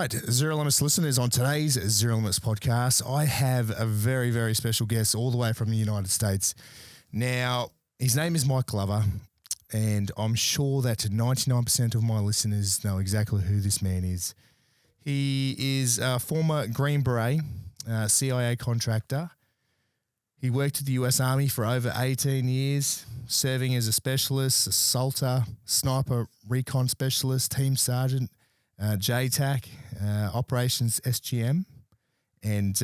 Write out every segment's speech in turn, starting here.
right, Zero Limits listeners, on today's Zero Limits podcast, I have a very, very special guest all the way from the United States. Now, his name is Mike Glover, and I'm sure that 99% of my listeners know exactly who this man is. He is a former Green Beret, CIA contractor. He worked at the US Army for over 18 years, serving as a specialist, assaulter, sniper recon specialist, team sergeant, JTAC, operations SGM, and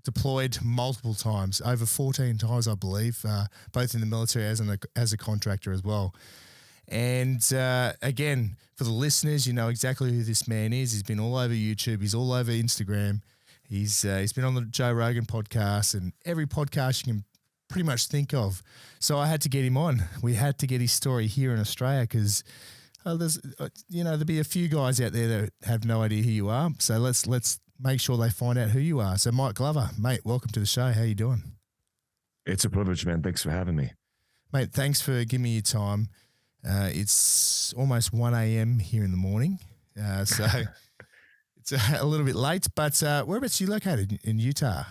deployed multiple times, over 14 times, I believe, both in the military as a contractor as well. And again, for the listeners, you know exactly who this man is. He's been all over YouTube. He's all over Instagram. He's been on the Joe Rogan podcast and every podcast you can pretty much think of. So I had to get him on. We had to get his story here in Australia because there'll be a few guys out there that have no idea who you are. So let's make sure they find out who you are. So Mike Glover, mate, welcome to the show. How you doing? It's a privilege, man. Thanks for having me. Mate, thanks for giving me your time. It's almost 1 a.m. here in the morning. So it's a little bit late, but whereabouts are you located in Utah?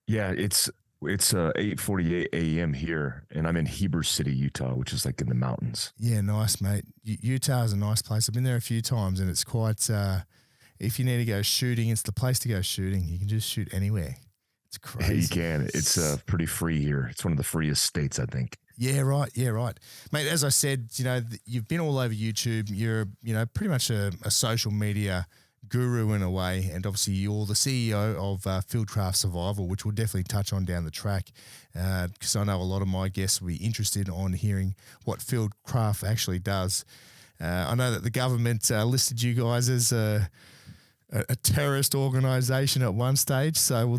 Yeah, it's 8:48 a.m. here, and I'm in Heber City, Utah, which is like in the mountains. Yeah, nice, mate. Utah is a nice place. I've been there a few times, and it's quite. If you need to go shooting, it's the place to go shooting. You can just shoot anywhere. It's crazy. You can. It's pretty free here. It's one of the freest states, I think. Yeah, right. Yeah, right. Mate, as I said, you've been all over YouTube. You're, pretty much a social media guru in a way. And obviously you're the CEO of Fieldcraft Survival, which we'll definitely touch on down the track because I know a lot of my guests will be interested on hearing what Fieldcraft actually does. I know that the government listed you guys as a terrorist organisation at one stage, so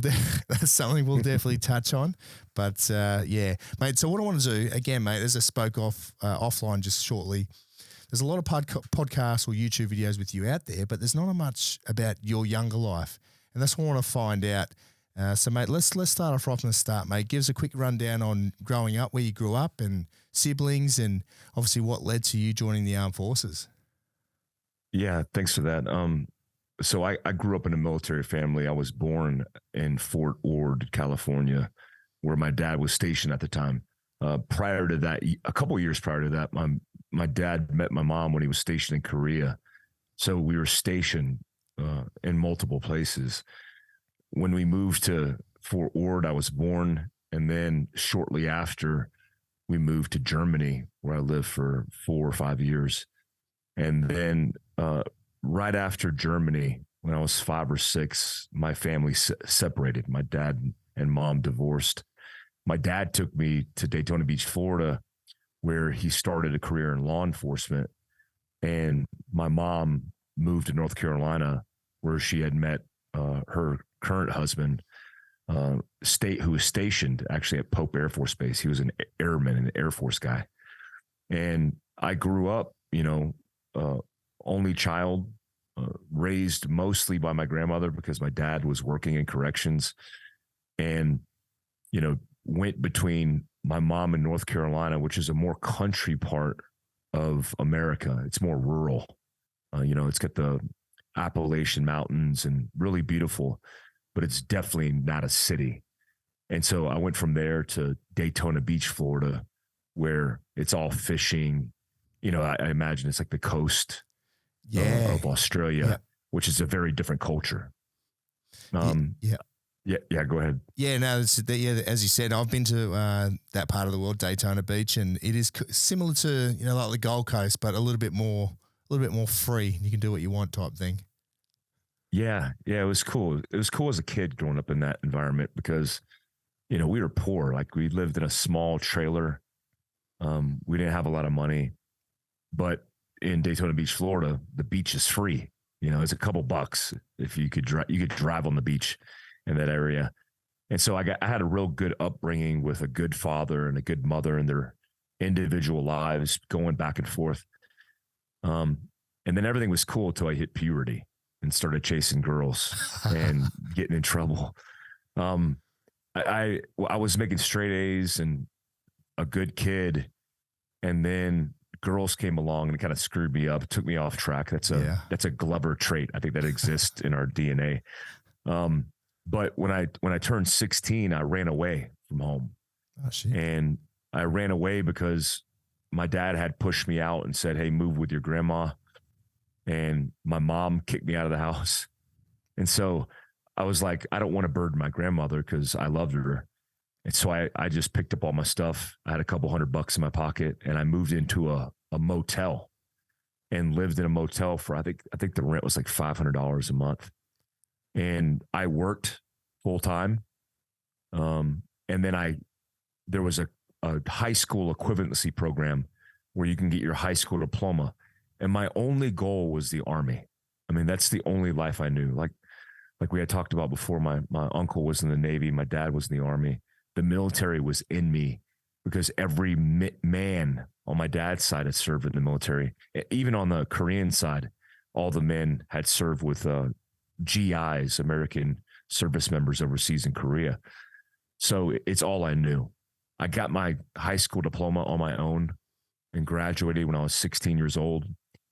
that's something we'll definitely touch on. But yeah, mate. So what I want to do again, mate, as I spoke offline just shortly, there's a lot of podcasts or YouTube videos with you out there, but there's not much about your younger life, and that's what I want to find out. So, mate, let's start off right from the start, mate. Give us a quick rundown on growing up, where you grew up, and siblings, and obviously what led to you joining the armed forces. Yeah, thanks for that. So I grew up in a military family. I was born in Fort Ord, California, where my dad was stationed at the time. Prior to that, a couple of years prior to that, my dad met my mom when he was stationed in Korea. So we were stationed in multiple places. When we moved to Fort Ord, I was born, and then shortly after, we moved to Germany, where I lived for 4 or 5 years. And then right after Germany, when I was 5 or 6, my family separated. My dad and mom divorced. My dad took me to Daytona Beach, Florida, where he started a career in law enforcement. And my mom moved to North Carolina, where she had met her current husband, who was stationed actually at Pope Air Force Base. He was an airman, an Air Force guy. And I grew up, only child, raised mostly by my grandmother because my dad was working in corrections, and, went between my mom in North Carolina, which is a more country part of America. It's more rural. It's got the Appalachian Mountains and really beautiful, but it's definitely not a city. And so I went from there to Daytona Beach, Florida, where it's all fishing. I imagine it's like the coast of Australia, which is a very different culture. Yeah, go ahead. Yeah, no, as you said, I've been to that part of the world, Daytona Beach, and it is similar to like the Gold Coast, but a little bit more free. You can do what you want, type thing. Yeah, it was cool. It was cool as a kid growing up in that environment because we were poor. Like, we lived in a small trailer. We didn't have a lot of money, but in Daytona Beach, Florida, the beach is free. It's a couple bucks if you could drive on the beach in that area. And so I had a real good upbringing with a good father and a good mother in their individual lives, going back and forth. And then everything was cool until I hit puberty and started chasing girls and getting in trouble. I was making straight A's and a good kid, and then girls came along and kind of screwed me up, took me off track. That's a Glover trait. I think that exists in our DNA. But when I turned 16, I ran away from home. Oh, shit. And I ran away because my dad had pushed me out and said, "Hey, move with your grandma." And my mom kicked me out of the house. And so I was like, I don't want to burden my grandmother because I loved her. And so I just picked up all my stuff. I had a couple $100 in my pocket, and I moved into a motel and lived in a motel for, I think the rent was like $500 a month. And I worked full time. And then there was a high school equivalency program where you can get your high school diploma. And my only goal was the Army. I mean, that's the only life I knew. Like we had talked about before, my uncle was in the Navy. My dad was in the Army. The military was in me because every man on my dad's side had served in the military. Even on the Korean side, all the men had served with GIs, American service members overseas in Korea. So it's all I knew. I got my high school diploma on my own and graduated when I was 16 years old.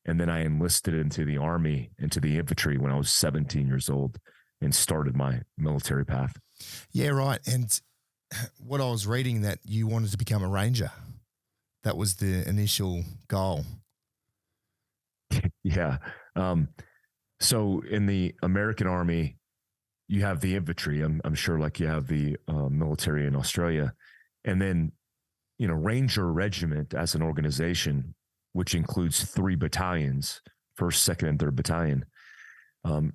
And then I enlisted into the Army, into the infantry when I was 17 years old and started my military path. Yeah, right. And what I was reading, that you wanted to become a ranger. That was the initial goal. Yeah. So in the American Army, you have the infantry. I'm sure like you have the military in Australia. And then, Ranger Regiment as an organization, which includes 3 battalions, 1st, 2nd, and 3rd Battalion,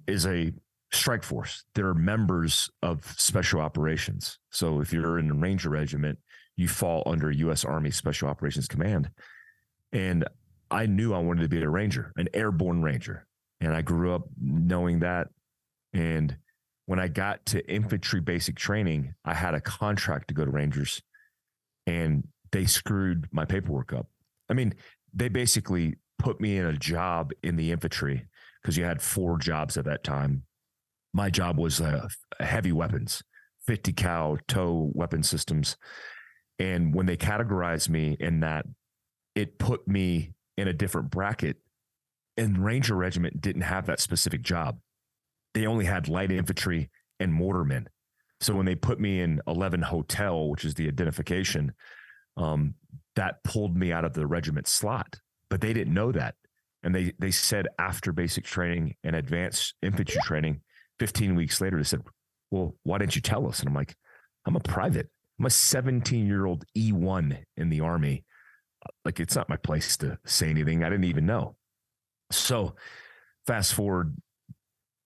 is a strike force. They're members of special operations. So if you're in a Ranger Regiment, you fall under U.S. Army Special Operations Command. And I knew I wanted to be a Ranger, an airborne Ranger. And I grew up knowing that. And when I got to infantry basic training, I had a contract to go to Rangers, and they screwed my paperwork up. I mean, they basically put me in a job in the infantry because you had 4 jobs at that time. My job was heavy weapons, 50 cal tow weapon systems. And when they categorized me in that, it put me in a different bracket. And Ranger Regiment didn't have that specific job. They only had light infantry and mortarmen. So when they put me in 11 Hotel, which is the identification, that pulled me out of the regiment slot. But they didn't know that. And they said after basic training and advanced infantry training, 15 weeks later, they said, "Well, why didn't you tell us?" And I'm like, "I'm a private. I'm a 17-year-old E1 in the Army. Like, it's not my place to say anything. I didn't even know." So fast forward,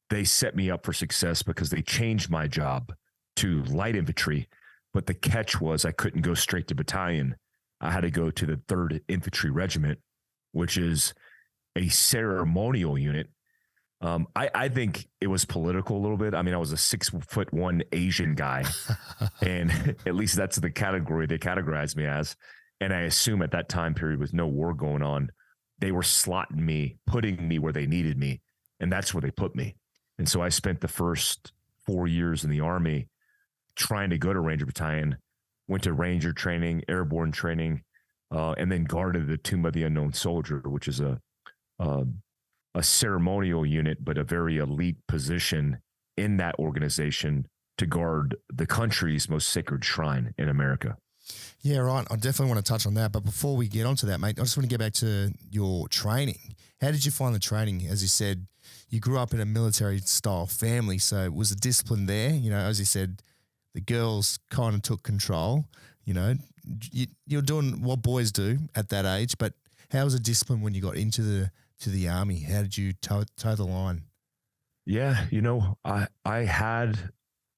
they set me up for success because they changed my job to light infantry. But the catch was I couldn't go straight to battalion. I had to go to the 3rd Infantry Regiment, which is a ceremonial unit. I think it was political a little bit. I mean, I was a 6'1" Asian guy, and at least that's the category they categorized me as. And I assume at that time period, with no war going on, they were slotting me, putting me where they needed me, and that's where they put me. And so I spent the first 4 years in the Army trying to go to Ranger Battalion, went to Ranger training, airborne training, and then guarded the Tomb of the Unknown Soldier, which is a ceremonial unit, but a very elite position in that organization to guard the country's most sacred shrine in America. Yeah, right. I definitely want to touch on that. But before we get onto that, mate, I just want to get back to your training. How did you find the training? As you said, you grew up in a military-style family, so was the discipline there? As you said, the girls kind of took control. You're doing what boys do at that age, but how was the discipline when you got into the Army? How did you toe the line? Yeah,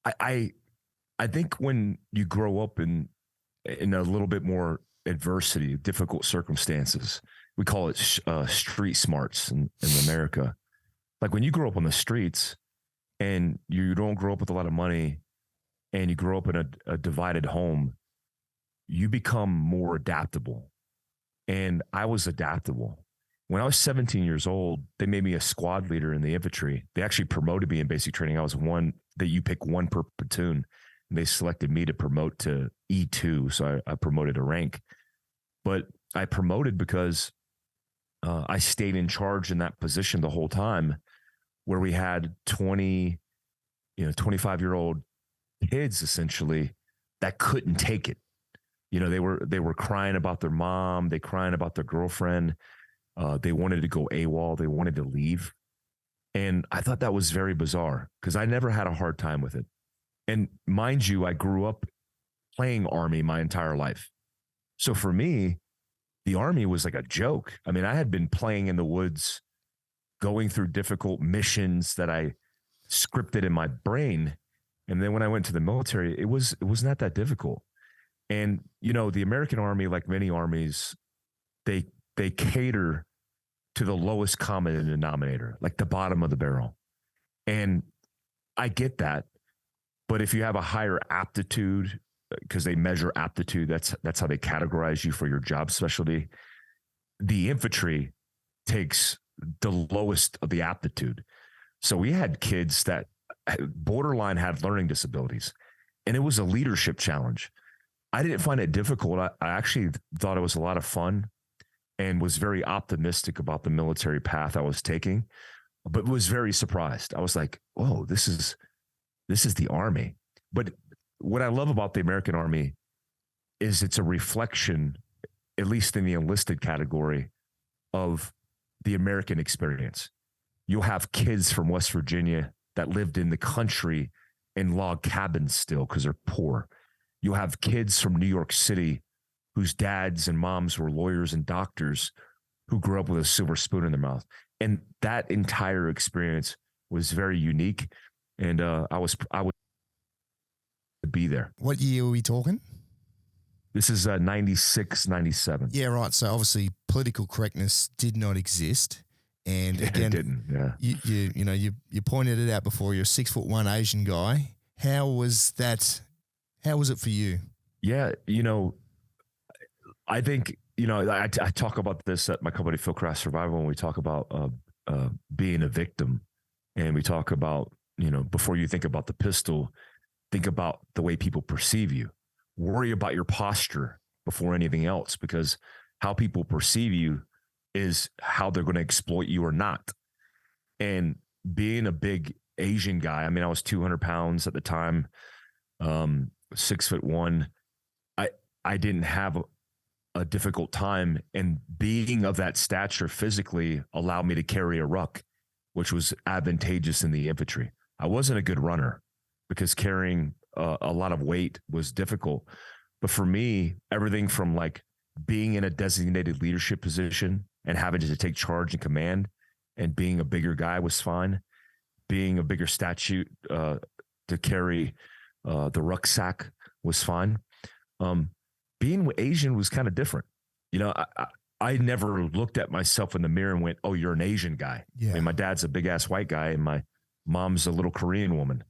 I think when you grow up in a little bit more adversity, difficult circumstances, we call it street smarts in America. Like when you grow up on the streets and you don't grow up with a lot of money and you grow up in a divided home, you become more adaptable. And I was adaptable. When I was 17 years old, they made me a squad leader in the infantry. They actually promoted me in basic training. I was one that you pick one per platoon. And they selected me to promote to E2. So I promoted a rank. But I promoted because I stayed in charge in that position the whole time, where we had 25-year-old kids essentially that couldn't take it. They were crying about their mom, they crying about their girlfriend. They wanted to go AWOL, they wanted to leave. And I thought that was very bizarre because I never had a hard time with it. And mind you, I grew up playing Army my entire life. So for me, the Army was like a joke. I mean, I had been playing in the woods, going through difficult missions that I scripted in my brain. And then when I went to the military, it was not that difficult. And, the American Army, like many armies, they cater to the lowest common denominator, like the bottom of the barrel. And I get that. But if you have a higher aptitude, because they measure aptitude, that's how they categorize you for your job specialty. The infantry takes the lowest of the aptitude. So we had kids that borderline had learning disabilities, and it was a leadership challenge. I didn't find it difficult. I actually thought it was a lot of fun and was very optimistic about the military path I was taking, but was very surprised. I was like, whoa, this is the Army. But what I love about the American Army is it's a reflection, at least in the enlisted category, of the American experience. You'll have kids from West Virginia that lived in the country in log cabins still because they're poor. You'll have kids from New York City whose dads and moms were lawyers and doctors who grew up with a silver spoon in their mouth. And that entire experience was very unique. And I would be there. What year were we talking? This is 96, 97. Yeah, right. So obviously political correctness did not exist. And again, it didn't. Yeah. You pointed it out before. You're a 6'1" Asian guy. How was that? How was it for you? Yeah. I think, I talk about this at my company, Fieldcraft Survival, when we talk about being a victim, and we talk about, before you think about the pistol, think about the way people perceive you. Worry about your posture before anything else, because how people perceive you is how they're going to exploit you or not. And being a big Asian guy, I mean, I was 200 pounds at the time, 6'1". I didn't have a difficult time, and being of that stature physically allowed me to carry a ruck, which was advantageous in the infantry. I wasn't a good runner because carrying a lot of weight was difficult. But for me, everything from like being in a designated leadership position and having to take charge and command, and being a bigger guy was fine. Being a bigger statute to carry the rucksack was fine. Being Asian was kind of different. I never looked at myself in the mirror and went, oh, you're an Asian guy. Yeah. I mean, my dad's a big ass white guy and my mom's a little Korean woman.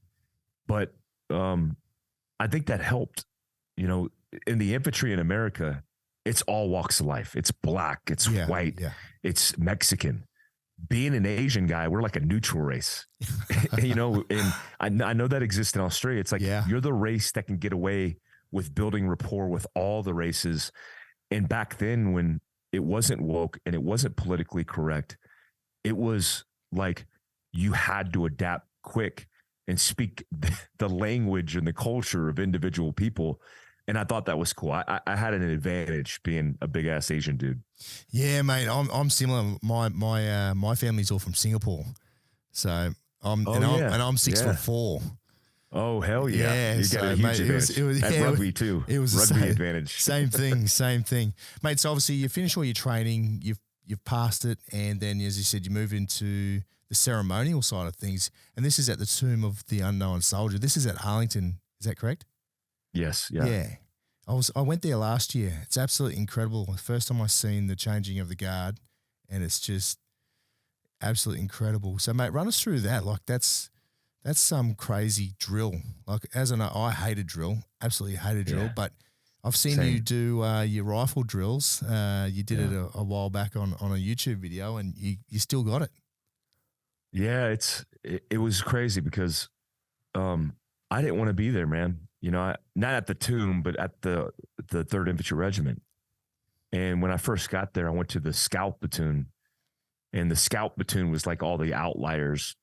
But I think that helped. In the infantry in America, it's all walks of life. It's black, it's white, it's Mexican. Being an Asian guy, we're like a neutral race. And I know that exists in Australia. It's like you're the race that can get away with building rapport with all the races. And back then, when it wasn't woke and it wasn't politically correct, it was like you had to adapt quick and speak the language and the culture of individual people. And I thought that was cool. I had an advantage being a big ass Asian dude. Yeah, mate. I'm similar. My family's all from Singapore, so I'm 6'4". Oh hell yeah! You got a huge advantage. It was rugby too. It was rugby the advantage. Same thing, mate. So obviously you finish all your training, you've passed it, and then as you said, you move into the ceremonial side of things. And this is at the Tomb of the Unknown Soldier. This is at Harlington. Is that correct? Yes. Yeah. Yeah. I went there last year. It's absolutely incredible. The first time I seen the changing of the guard, and it's just absolutely incredible. So, mate, run us through that. Like that's some crazy drill. Like, as I know, I hated drill, absolutely hated drill, but I've seen you do your rifle drills. You did it a while back on a YouTube video, and you still got it. Yeah, it was crazy because I didn't want to be there, man. Not at the tomb, but at the 3rd Infantry Regiment. And when I first got there, I went to the scout platoon, And the scout platoon was like all the outliers,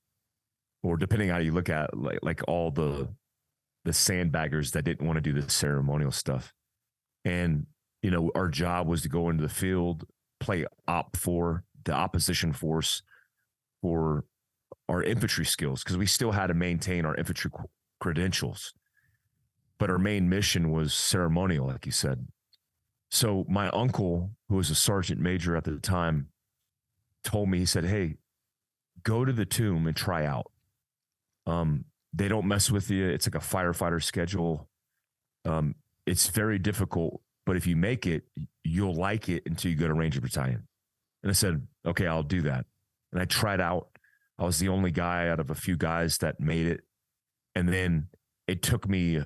or depending on how you look at it, like all the sandbaggers that didn't want to do the ceremonial stuff. And, you know, our job was to go into the field, play op for the opposition force for our infantry skills, because we still had to maintain our infantry credentials. But our main mission was ceremonial, like you said. So my uncle, who was a sergeant major at the time, told me, he said, hey, go to the tomb and try out. They don't mess with you. It's like a firefighter schedule. It's very difficult, but if you make it, you'll like it until you go to Ranger Battalion. And I said, okay, I'll do that. And I tried out. I was the only guy out of a few guys that made it. And then it took me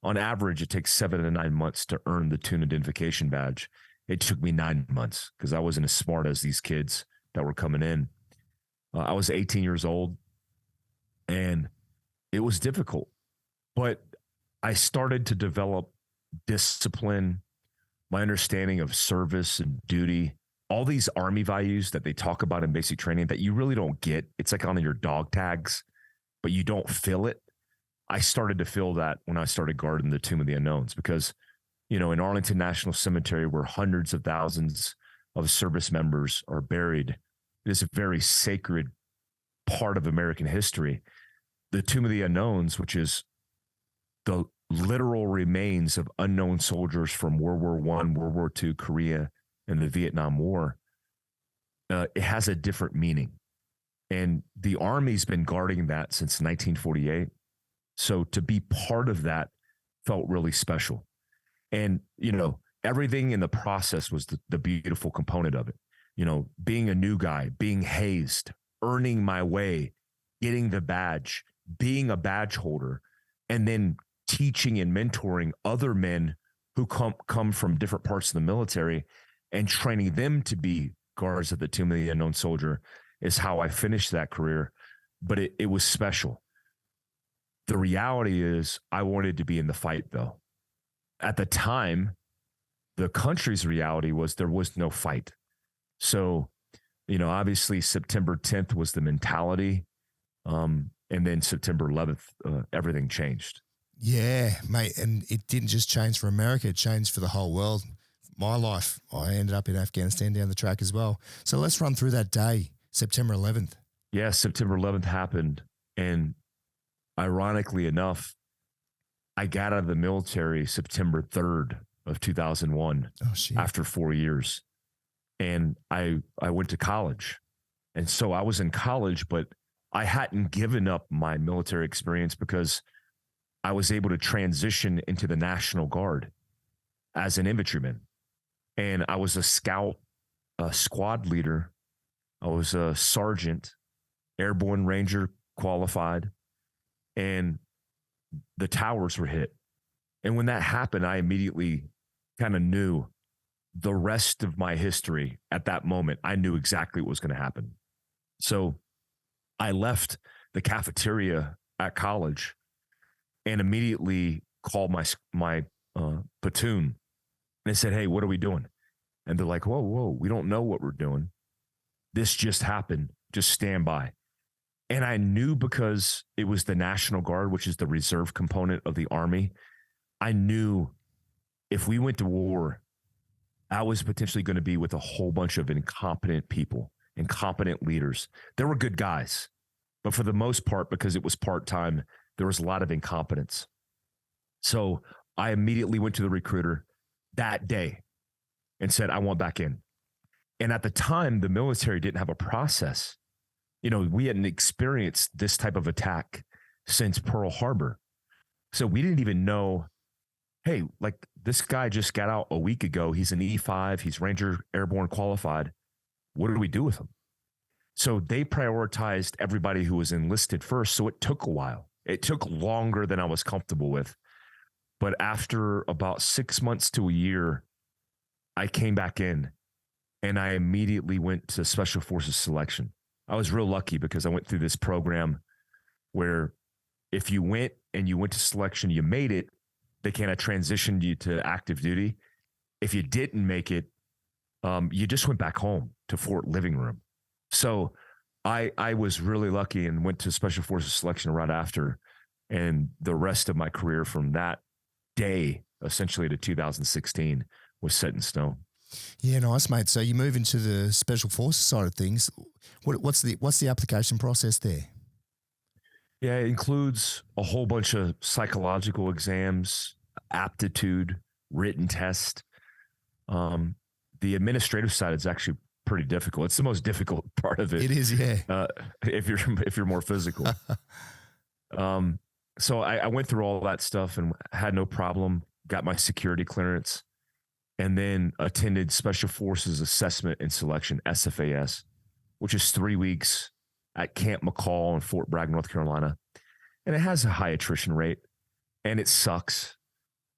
on average, it takes 7 to 9 months to earn the tune identification badge. It took me 9 months because I wasn't as smart as these kids that were coming in. I was 18 years old and it was difficult, but I started to develop discipline, my understanding of service and duty, all these Army values that they talk about in basic training that you really don't get. It's like on your dog tags, but you don't feel it. I started to feel that when I started guarding the Tomb of the Unknowns, because, you know, in Arlington National Cemetery, where hundreds of thousands of service members are buried, it is a very sacred part of American history. The Tomb of the Unknowns, which is the literal remains of unknown soldiers from World War I, World War II, Korea, and the Vietnam War, it has a different meaning. And the Army's been guarding that since 1948. So to be part of that felt really special. And, you know, everything in the process was the beautiful component of it. You know, being a new guy, being hazed, earning my way, getting the badge, being a badge holder, and then teaching and mentoring other men who come from different parts of the military and training them to be guards at the Tomb of the Unknown Soldier is how I finished that career. But it was special. The reality is I wanted to be in the fight, though. At the time, the country's reality was there was no fight. So, you know, obviously September 10th was the mentality. And then September 11th, everything changed. Yeah, mate. And it didn't just change for America. It changed for the whole world. My life, I ended up in Afghanistan down the track as well. So let's run through that day, September 11th. Yeah, September 11th happened. And ironically enough, I got out of the military September 3rd of 2001 after 4 years. And I went to college. And so I was in college, but I hadn't given up my military experience because I was able to transition into the National Guard as an infantryman. And I was a scout, a squad leader. I was a sergeant, airborne ranger qualified, and the towers were hit. And when that happened, I immediately kind of knew the rest of my history at that moment. I knew exactly what was going to happen. So I left the cafeteria at college and immediately called my platoon and I said, hey, what are we doing? And they're like, whoa, we don't know what we're doing. This just happened. Just stand by. And I knew, because it was the National Guard, which is the reserve component of the Army, I knew if we went to war, I was potentially going to be with a whole bunch of incompetent people, incompetent leaders. There were good guys, but for the most part, because it was part-time, there was a lot of incompetence. So I immediately went to the recruiter that day and said, I want back in. And at the time, the military didn't have a process. You know, we hadn't experienced this type of attack since Pearl Harbor. So we didn't even know, hey, like, this guy just got out a week ago. He's an E5. He's Ranger Airborne qualified. What do we do with him? So they prioritized everybody who was enlisted first. So it took a while. It took longer than I was comfortable with. But after about 6 months to a year, I came back in and I immediately went to Special Forces selection. I was real lucky because I went through this program where if you went to selection, you made it, they kind of transitioned you to active duty. If you didn't make it, you just went back home. to Fort Living Room. So I was really lucky and went to Special Forces selection right after. And the rest of my career from that day, essentially to 2016, was set in stone. Yeah, nice, mate. So you move into the Special Forces side of things. What's the application process there? Yeah, it includes a whole bunch of psychological exams, aptitude, written test. The administrative side is actually pretty difficult. It's the most difficult part of it. It is, yeah. If you're more physical. So I went through all that stuff and had no problem. Got my security clearance, and then attended Special Forces Assessment and Selection (SFAS), which is 3 weeks at Camp McCall in Fort Bragg, North Carolina, and it has a high attrition rate, and it sucks.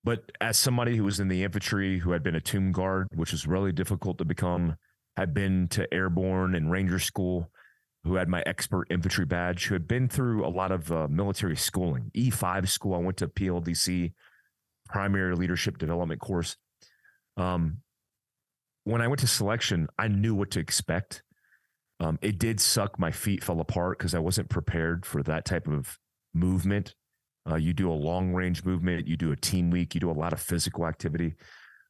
But as somebody who was in the infantry, who had been a tomb guard, which was really difficult to become, had been to airborne and ranger school, who had my expert infantry badge, who had been through a lot of military schooling, E5 school. I went to PLDC, Primary Leadership Development course. When I went to selection, I knew what to expect. It did suck. My feet fell apart because I wasn't prepared for that type of movement. You do a long range movement, you do a team week, you do a lot of physical activity,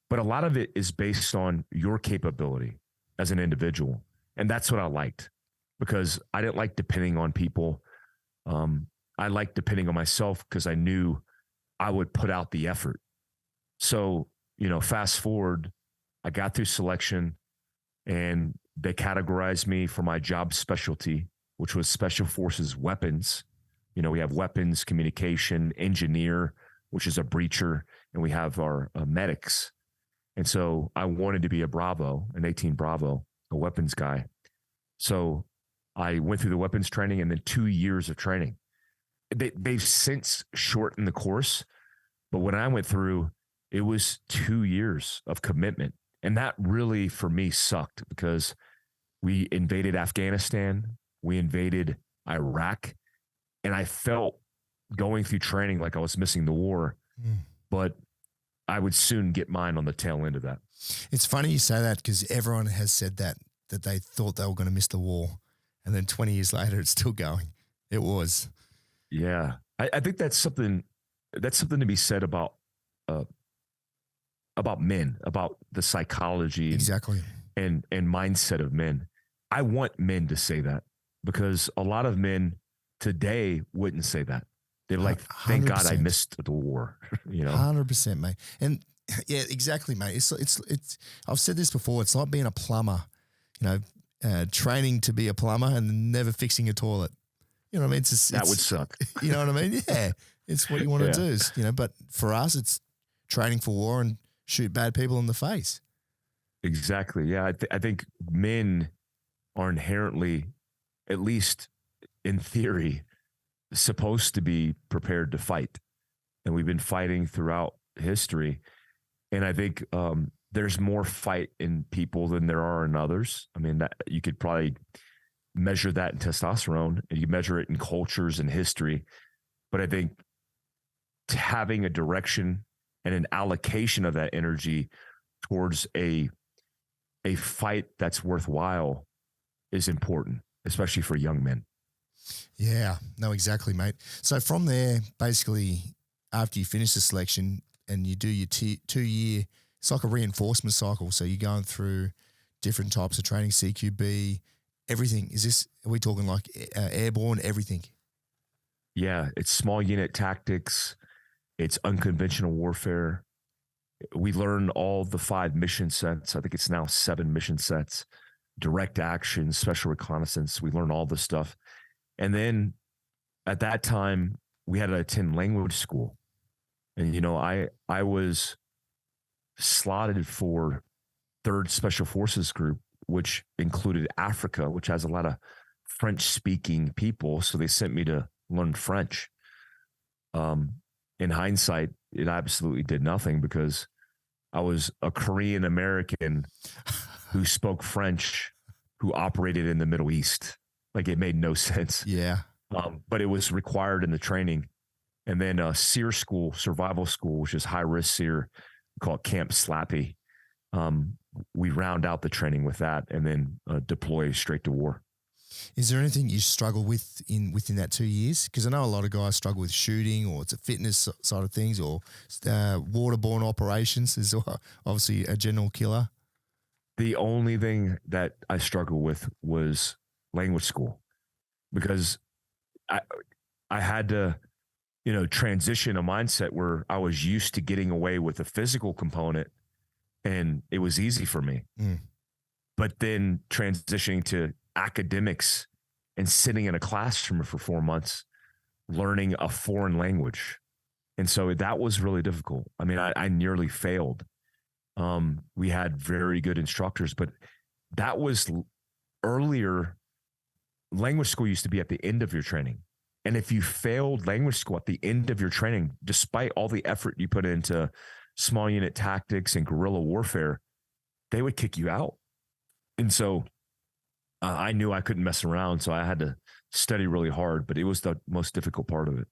but a lot of it is based on your capability as an individual. And that's what I liked, because I didn't like depending on people. I liked depending on myself because I knew I would put out the effort. So, fast forward, I got through selection and they categorized me for my job specialty, which was Special Forces weapons. We have weapons, communication, engineer, which is a breacher, and we have our medics. And so I wanted to be a Bravo, an 18 Bravo, a weapons guy. So I went through the weapons training and then 2 years of training. They've since shortened the course, but when I went through, it was 2 years of commitment. And that really, for me, sucked because we invaded Afghanistan, we invaded Iraq, and I felt going through training like I was missing the war, but I would soon get mine on the tail end of that. It's funny you say that because everyone has said that they thought they were going to miss the war. And then 20 years later, it's still going. It was. Yeah. I think that's something to be said about men, about the psychology exactly and mindset of men. I want men to say that, because a lot of men today wouldn't say that. They're like, thank 100%. God I missed the war, 100%, mate. And yeah, exactly, mate. It's I've said this before. It's like being a plumber, training to be a plumber and never fixing a toilet. You know what I mean? That would suck. You know what I mean? Yeah. It's what you want to do is, but for us, it's training for war and shoot bad people in the face. Exactly. Yeah. I think men are inherently, at least in theory, supposed to be prepared to fight. And we've been fighting throughout history. And I think there's more fight in people than there are in others. I mean, that you could probably measure that in testosterone, and you measure it in cultures and history. But I think having a direction and an allocation of that energy towards a fight that's worthwhile is important, especially for young men. Yeah, no, exactly, mate. So from there, basically, after you finish the selection and you do your 2 year, it's like a reinforcement cycle. So you're going through different types of training, CQB, everything. Are we talking like airborne, everything? Yeah, it's small unit tactics. It's unconventional warfare. We learn all the 5 mission sets. I think it's now 7 mission sets, direct action, special reconnaissance. We learn all this stuff. And then at that time, we had to attend language school. And, I was slotted for 3rd Special Forces Group, which included Africa, which has a lot of French-speaking people. So they sent me to learn French. In hindsight, it absolutely did nothing, because I was a Korean American who spoke French, who operated in the Middle East. Like, it made no sense. Yeah. But it was required in the training. And then SEER school, survival school, which is high risk SEER, we call it Camp Slappy. we round out the training with that and then deploy straight to war. Is there anything you struggle with within that 2 years? Because I know a lot of guys struggle with shooting, or it's a fitness side of things, or waterborne operations is obviously a general killer. The only thing that I struggled with was language school, because I had to, transition a mindset where I was used to getting away with the physical component, and it was easy for me. But then transitioning to academics and sitting in a classroom for 4 months, learning a foreign language. And so that was really difficult. I mean, I nearly failed. We had very good instructors, but that was earlier. Language school used to be at the end of your training. And if you failed language school at the end of your training, despite all the effort you put into small unit tactics and guerrilla warfare, they would kick you out. And so I knew I couldn't mess around, so I had to study really hard, but it was the most difficult part of it.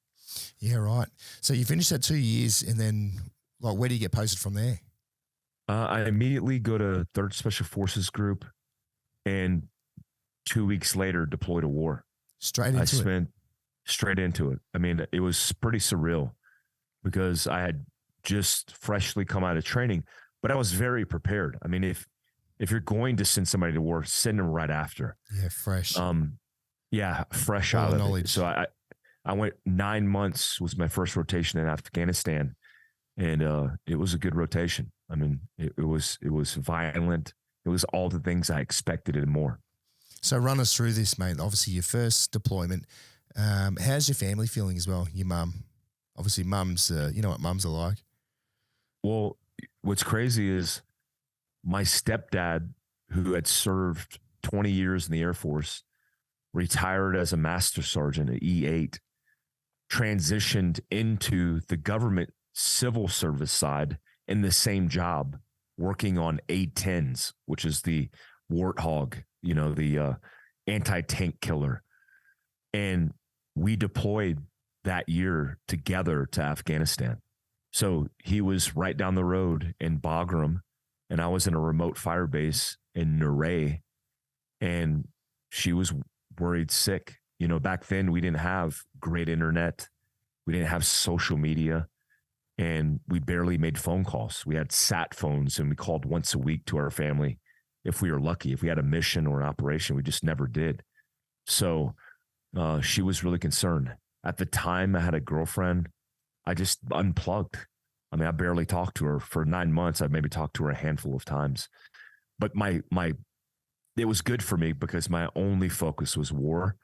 Yeah, right. So you finished that 2 years, and then where do you get posted from there? I immediately go to 3rd Special Forces Group, and 2 weeks later deploy to war. Straight into it. I mean, it was pretty surreal because I had just freshly come out of training, but I was very prepared. I mean, if you're going to send somebody to war, send them right after. Yeah, fresh. Fresh out of it. So I went 9 months was my first rotation in Afghanistan, and it was a good rotation. I mean, it was violent. It was all the things I expected and more. So run us through this, mate. Obviously, your first deployment. How's your family feeling as well? Your mum, obviously, mums. You know what mums are like. Well, what's crazy is my stepdad, who had served 20 years in the Air Force, retired as a master sergeant at E8, transitioned into the government civil service side in the same job, working on A-10s, which is the Warthog, the anti-tank killer. And we deployed that year together to Afghanistan. So he was right down the road in Bagram, and I was in a remote fire base in Nuray, and she was worried sick. Back then we didn't have great internet. We didn't have social media, and we barely made phone calls. We had sat phones, and we called once a week to our family if we were lucky. If we had a mission or an operation, we just never did. So she was really concerned. At the time, I had a girlfriend. I just unplugged. I mean, I barely talked to her for 9 months. I maybe talked to her a handful of times, but it was good for me because my only focus was war,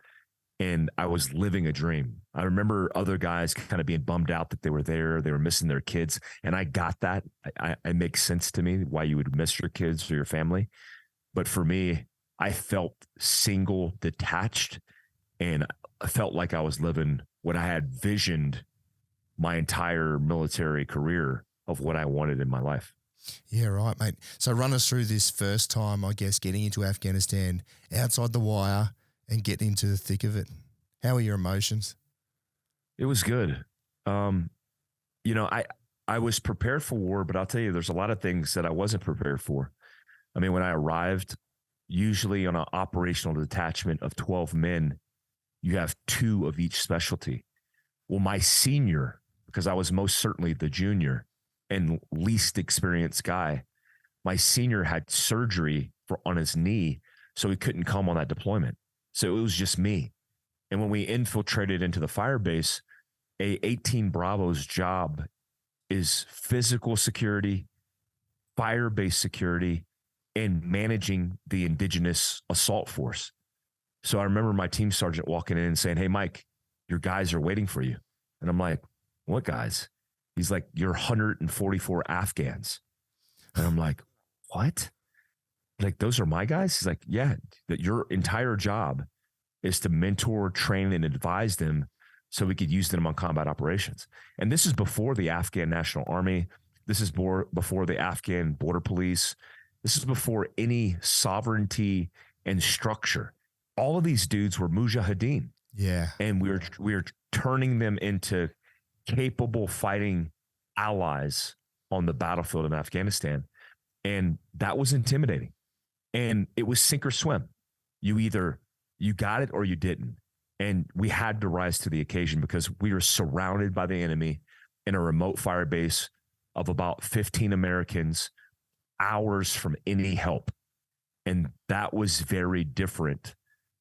and I was living a dream. I remember other guys kind of being bummed out that they were missing their kids. And I got that. It makes sense to me why you would miss your kids or your family. But for me, I felt single, detached, and I felt like I was living what I had visioned my entire military career of what I wanted in my life. Yeah, right, mate. So run us through this first time, I guess, getting into Afghanistan, outside the wire, and getting into the thick of it. How were your emotions? It was good. I was prepared for war, but I'll tell you, there's a lot of things that I wasn't prepared for. I mean, when I arrived, usually on an operational detachment of 12 men, you have 2 of each specialty. Well, my senior, because I was most certainly the junior and least experienced guy, my senior had surgery on his knee, so he couldn't come on that deployment. So it was just me. And when we infiltrated into the fire base, a 18 Bravo's job is physical security, fire base security, and managing the indigenous assault force. So I remember my team sergeant walking in and saying, "Hey, Mike, your guys are waiting for you." And I'm like, "What guys?" He's like, "You're 144 Afghans." And I'm like, "What? Like, those are my guys?" He's like, "Yeah, that your entire job is to mentor, train, and advise them so we could use them on combat operations." And this is before the Afghan National Army. This is before the Afghan Border Police. This is before any sovereignty and structure. All of these dudes were mujahideen. Yeah. And we were turning them into capable fighting allies on the battlefield in Afghanistan. And that was intimidating. And it was sink or swim. You got it or you didn't. And we had to rise to the occasion because we were surrounded by the enemy in a remote fire base of about 15 Americans, hours from any help. And that was very different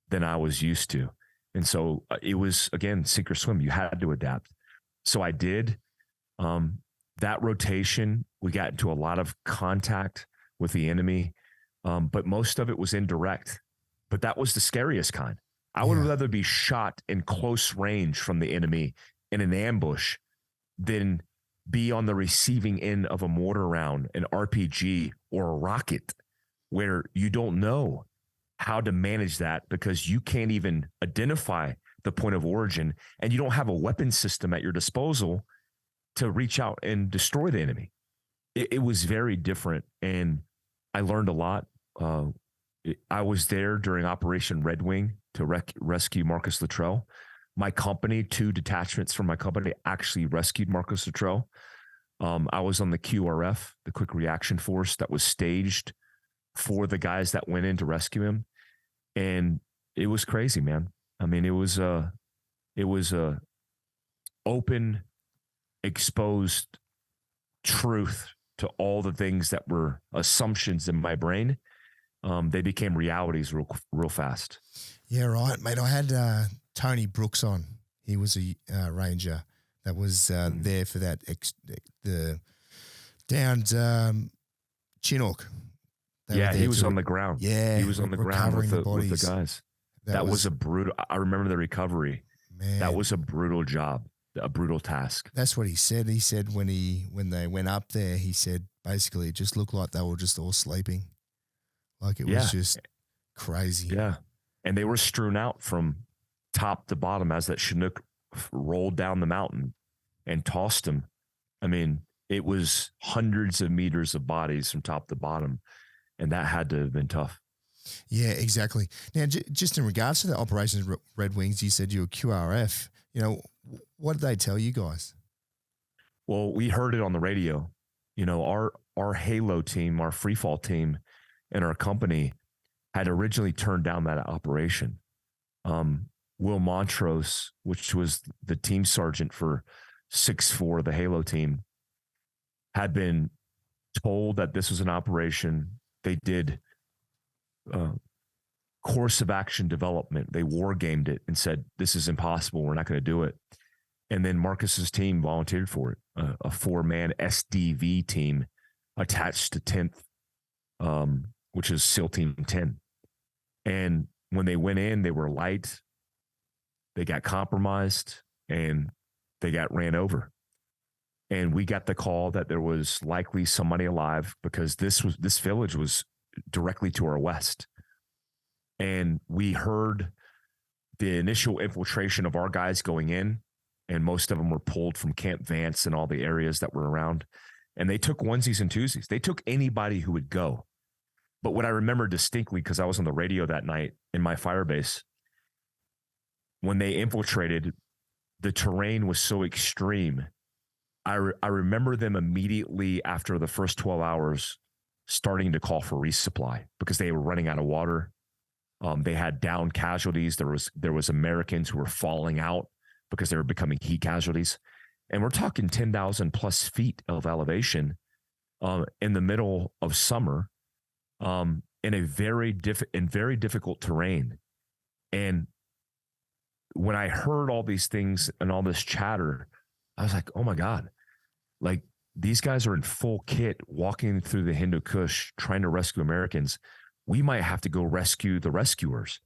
than I was used to. And so it was, again, sink or swim. You had to adapt. So I did. That rotation, we got into a lot of contact with the enemy, but most of it was indirect. But that was the scariest kind. I would rather be shot in close range from the enemy in an ambush than be on the receiving end of a mortar round, an RPG, or a rocket, where you don't know how to manage that because you can't even identify the point of origin and you don't have a weapon system at your disposal to reach out and destroy the enemy. It was very different, and I learned a lot. I was there during Operation Red Wing to rescue Marcus Luttrell. My company, 2 detachments from my company, actually rescued Marcus Luttrell. I was on the QRF, the Quick Reaction Force, that was staged for the guys that went in to rescue him, and it was crazy, man. I mean, it was a open, exposed truth to all the things that were assumptions in my brain. They became realities real fast. Yeah, right, mate. I had Tony Brooks on. He was a ranger that was there for that the downed Chinook. He was on the ground. Yeah, he was on the ground with the guys. That was a brutal. I remember the recovery. Man, that was a brutal job, a brutal task. That's what he said. He said when they went up there, he said basically it just looked like they were just all sleeping, like it was just crazy. Yeah, and they were strewn out from top to bottom as that Chinook rolled down the mountain and tossed them. I mean, it was hundreds of meters of bodies from top to bottom, and that had to have been tough. Yeah, exactly. Now, just in regards to the Operations Red Wings, you said you were QRF. You know, what did they tell you guys? Well, we heard it on the radio. You know, our Halo team, our Freefall team, and our company had originally turned down that operation. Will Montrose, which was the team sergeant for 6-4, the Halo team, had been told that this was an operation. They did course of action development. They war gamed it and said, this is impossible. We're not going to do it. And then Marcus's team volunteered for it, a 4-man SDV team attached to 10th, which is SEAL Team 10. And when they went in, they were light, they got compromised, and they got ran over. And we got the call that there was likely somebody alive because this village was directly to our west. And we heard the initial infiltration of our guys going in, and most of them were pulled from Camp Vance and all the areas that were around. And they took onesies and twosies. They took anybody who would go. But what I remember distinctly, because I was on the radio that night in my fire base, when they infiltrated, the terrain was so extreme. I remember them immediately after the first 12 hours starting to call for resupply because they were running out of water. They had down casualties. There was Americans who were falling out because they were becoming heat casualties. And we're talking 10,000 plus feet of elevation in the middle of summer in a very difficult terrain. And when I heard all these things and all this chatter, I was like, oh my God, like these guys are in full kit walking through the Hindu Kush trying to rescue Americans. We might have to go rescue the rescuers.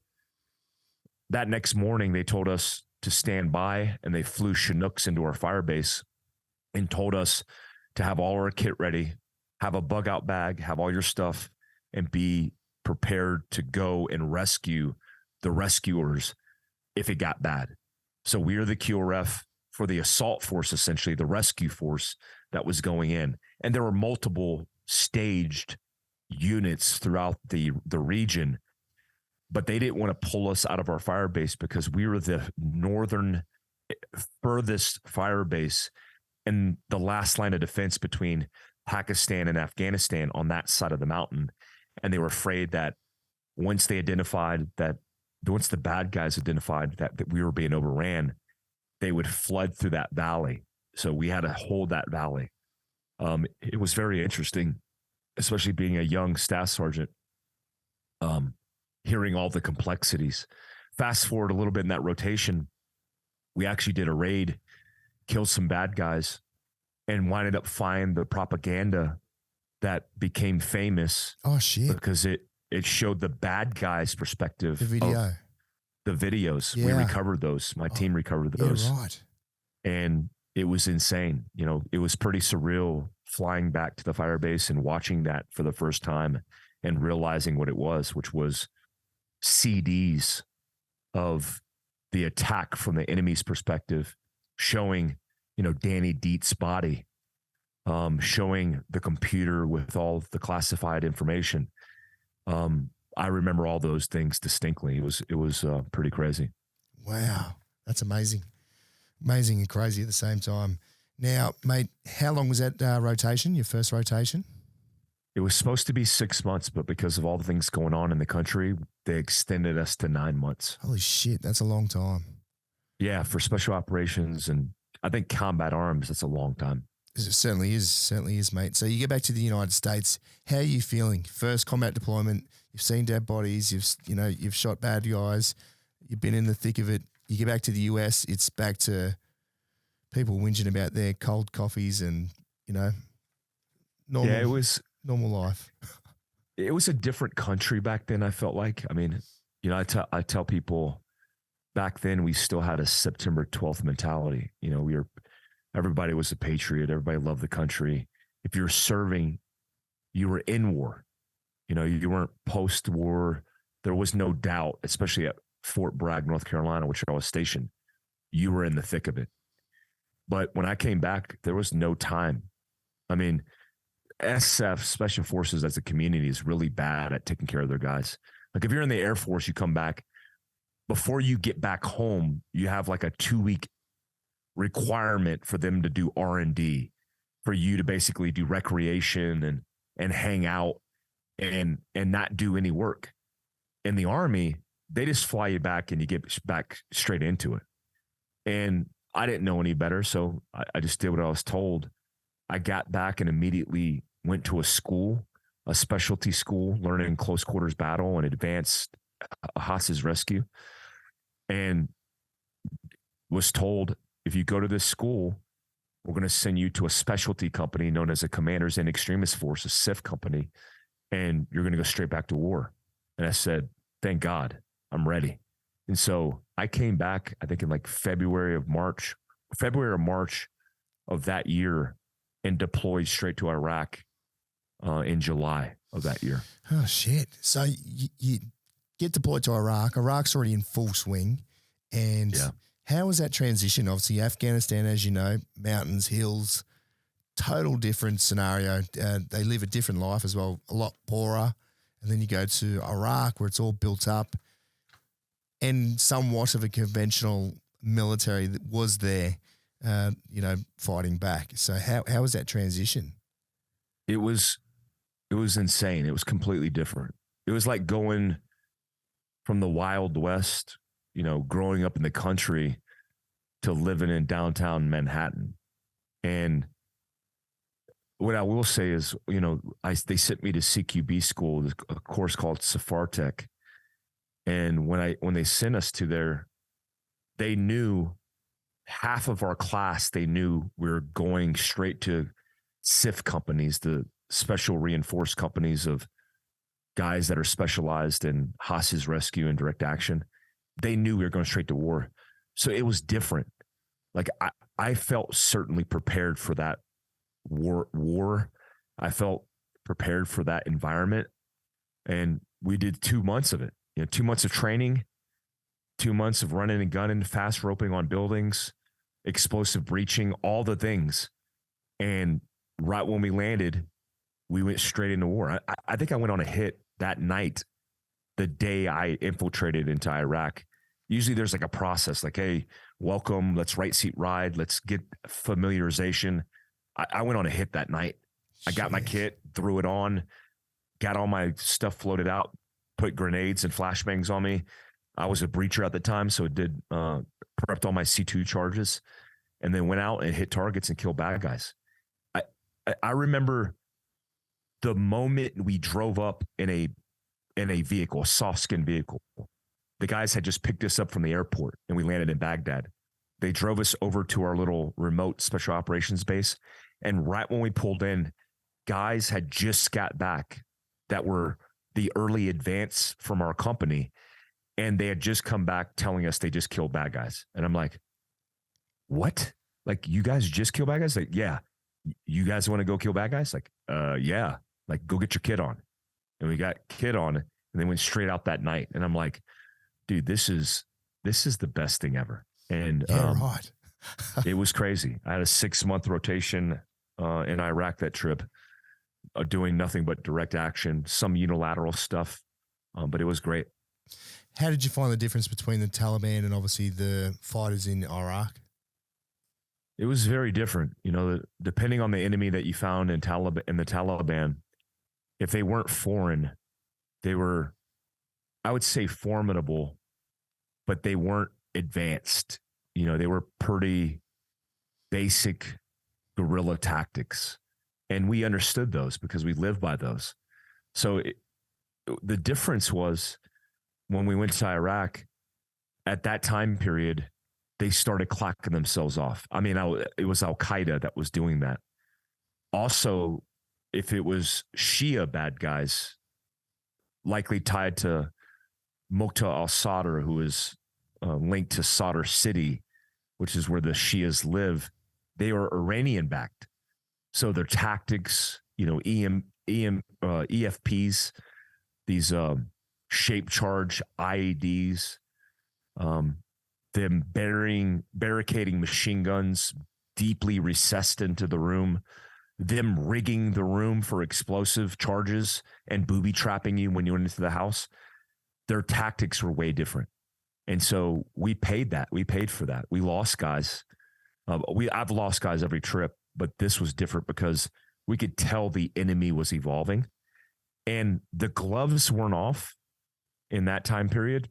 That next morning, they told us to stand by, and they flew Chinooks into our fire base and told us to have all our kit ready, have a bug out bag, have all your stuff, and be prepared to go and rescue the rescuers if it got bad. So we are the QRF for the assault force, essentially the rescue force that was going in. And there were multiple staged units throughout the region, but they didn't want to pull us out of our fire base because we were the northern furthest fire base and the last line of defense between Pakistan and Afghanistan on that side of the mountain. And they were afraid that once the bad guys identified that we were being overran, they would flood through that valley. So we had to hold that valley. It was very interesting, especially being a young staff sergeant, hearing all the complexities. Fast forward a little bit in that rotation, we actually did a raid, killed some bad guys, and winded up finding the propaganda that became famous. Oh shit! Because it showed the bad guys' perspective. The video, the videos. Yeah. We recovered those. My team recovered those. Yeah, right. And it was insane. You know, it was pretty surreal flying back to the fire base and watching that for the first time and realizing what it was, which was CDs of the attack from the enemy's perspective, showing, you know, Danny Dietz' body, showing the computer with all the classified information. I remember all those things distinctly. It was pretty crazy. Wow, that's amazing. Amazing and crazy at the same time. Now, mate, how long was that rotation, your first rotation? It was supposed to be 6 months, but because of all the things going on in the country, they extended us to 9 months. Holy shit, that's a long time. Yeah, for special operations and I think combat arms, that's a long time. It certainly is, mate. So you get back to the United States. How are you feeling? First combat deployment, you've seen dead bodies, you've shot bad guys, you've been in the thick of it. You get back to the US, it's back to people whinging about their cold coffees and, you know, normal life. It was a different country back then, I felt like. I mean, you know, I tell people back then we still had a September 12th mentality. You know, everybody was a patriot. Everybody loved the country. If you're serving, you were in war. You know, you weren't post-war. There was no doubt, especially at Fort Bragg, North Carolina, which I was stationed. You were in the thick of it. But when I came back, there was no time. I mean, SF, Special Forces as a community, is really bad at taking care of their guys. Like if you're in the Air Force, you come back, before you get back home, you have like a 2-week requirement for them to do R&D, for you to basically do recreation and hang out and not do any work. In the Army, they just fly you back and you get back straight into it. And I didn't know any better, so I just did what I was told. I got back and immediately went to a school, a specialty school, learning close quarters battle and advanced hostage rescue, and was told, if you go to this school, we're going to send you to a specialty company known as a Commanders and Extremist Forces, Sif Company, and you're going to go straight back to war. And I said, thank God, I'm ready. And so I came back, I think in like February or March of that year, and deployed straight to Iraq in July of that year. Oh, shit. So you get deployed to Iraq. Iraq's already in full swing. And how was that transition? Obviously, Afghanistan, as you know, mountains, hills, total different scenario. They live a different life as well, a lot poorer. And then you go to Iraq where it's all built up and somewhat of a conventional military that was there, fighting back. So how was that transition? It was insane. It was completely different. It was like going from the Wild West, you know, growing up in the country, to living in downtown Manhattan. And what I will say is, you know, they sent me to CQB School, a course called Safartech. And when they sent us to there, they knew half of our class, they knew we were going straight to SIF companies, the special reinforced companies of guys that are specialized in hostage rescue and direct action. They knew we were going straight to war. So it was different. Like I felt certainly prepared for that war. I felt prepared for that environment. And we did 2 months of it, 2 months of training, 2 months of running and gunning, fast roping on buildings, explosive breaching, all the things. And right when we landed, we went straight into war. I think I went on a hit that night, the day I infiltrated into Iraq. Usually there's like a process, like, hey, welcome, let's right seat ride, let's get familiarization. I went on a hit that night. I got my kit, threw it on, got all my stuff floated out, put grenades and flashbangs on me. I was a breacher at the time, so it did prepped all my C2 charges, and then went out and hit targets and killed bad guys. I remember the moment we drove up in a vehicle, a soft skin vehicle. The guys had just picked us up from the airport, and we landed in Baghdad. They drove us over to our little remote special operations base, and right when we pulled in, guys had just got back that were the early advance from our company, and they had just come back telling us they just killed bad guys. And I'm like, what? Like, you guys just killed bad guys? Like, yeah. You guys want to go kill bad guys? Like, yeah. Like, go get your kit on. And we got kit on, and then went straight out that night. And I'm like, dude, this is the best thing ever. And right. It was crazy. I had a 6-month rotation in Iraq that trip, doing nothing but direct action, some unilateral stuff, but it was great. How did you find the difference between the Taliban and obviously the fighters in Iraq? It was very different. You know, depending on the enemy that you found in the Taliban, if they weren't foreign, they were, I would say, formidable, but they weren't advanced. You know, they were pretty basic guerrilla tactics. And we understood those because we lived by those. So the difference was when we went to Iraq, at that time period, they started clocking themselves off. I mean, it was Al-Qaeda that was doing that. Also, if it was Shia bad guys, likely tied to Muqtada al-Sadr, who is linked to Sadr City, which is where the Shias live, they are Iranian-backed. So their tactics, you know, EFPs, these shape charge IEDs, them barricading machine guns deeply recessed into the room, them rigging the room for explosive charges and booby trapping you when you went into the house. Their tactics were way different. And so we paid that. We paid for that. We lost guys. I've lost guys every trip, but this was different because we could tell the enemy was evolving, and the gloves weren't off in that time period.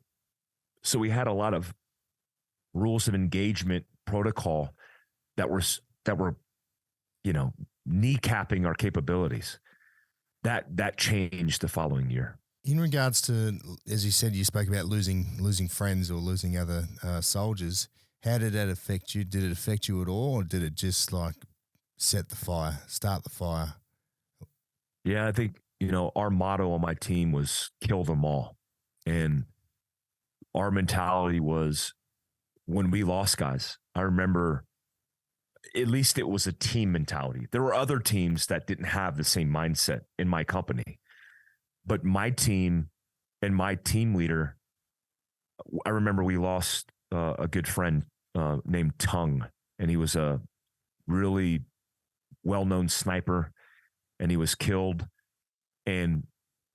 So we had a lot of rules of engagement protocol that were, you know, kneecapping our capabilities. That changed the following year. In regards to, as you said, you spoke about losing friends or losing other soldiers. How did that affect you? Did it affect you at all, or did it just like start the fire? Yeah, I think, you know, our motto on my team was kill them all. And our mentality was, when we lost guys, I remember, at least it was a team mentality. There were other teams that didn't have the same mindset in my company. But my team and my team leader, I remember we lost a good friend named Tung, and he was a really well-known sniper, and he was killed, and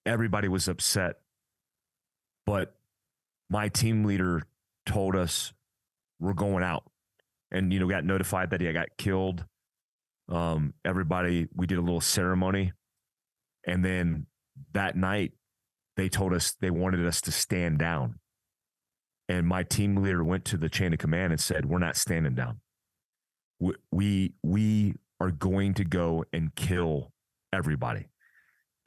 everybody was upset. But my team leader told us, we're going out, and, you know, got notified that he got killed. Everybody, we did a little ceremony, and then that night they told us they wanted us to stand down. And my team leader went to the chain of command and said, we're not standing down. We are going to go and kill everybody.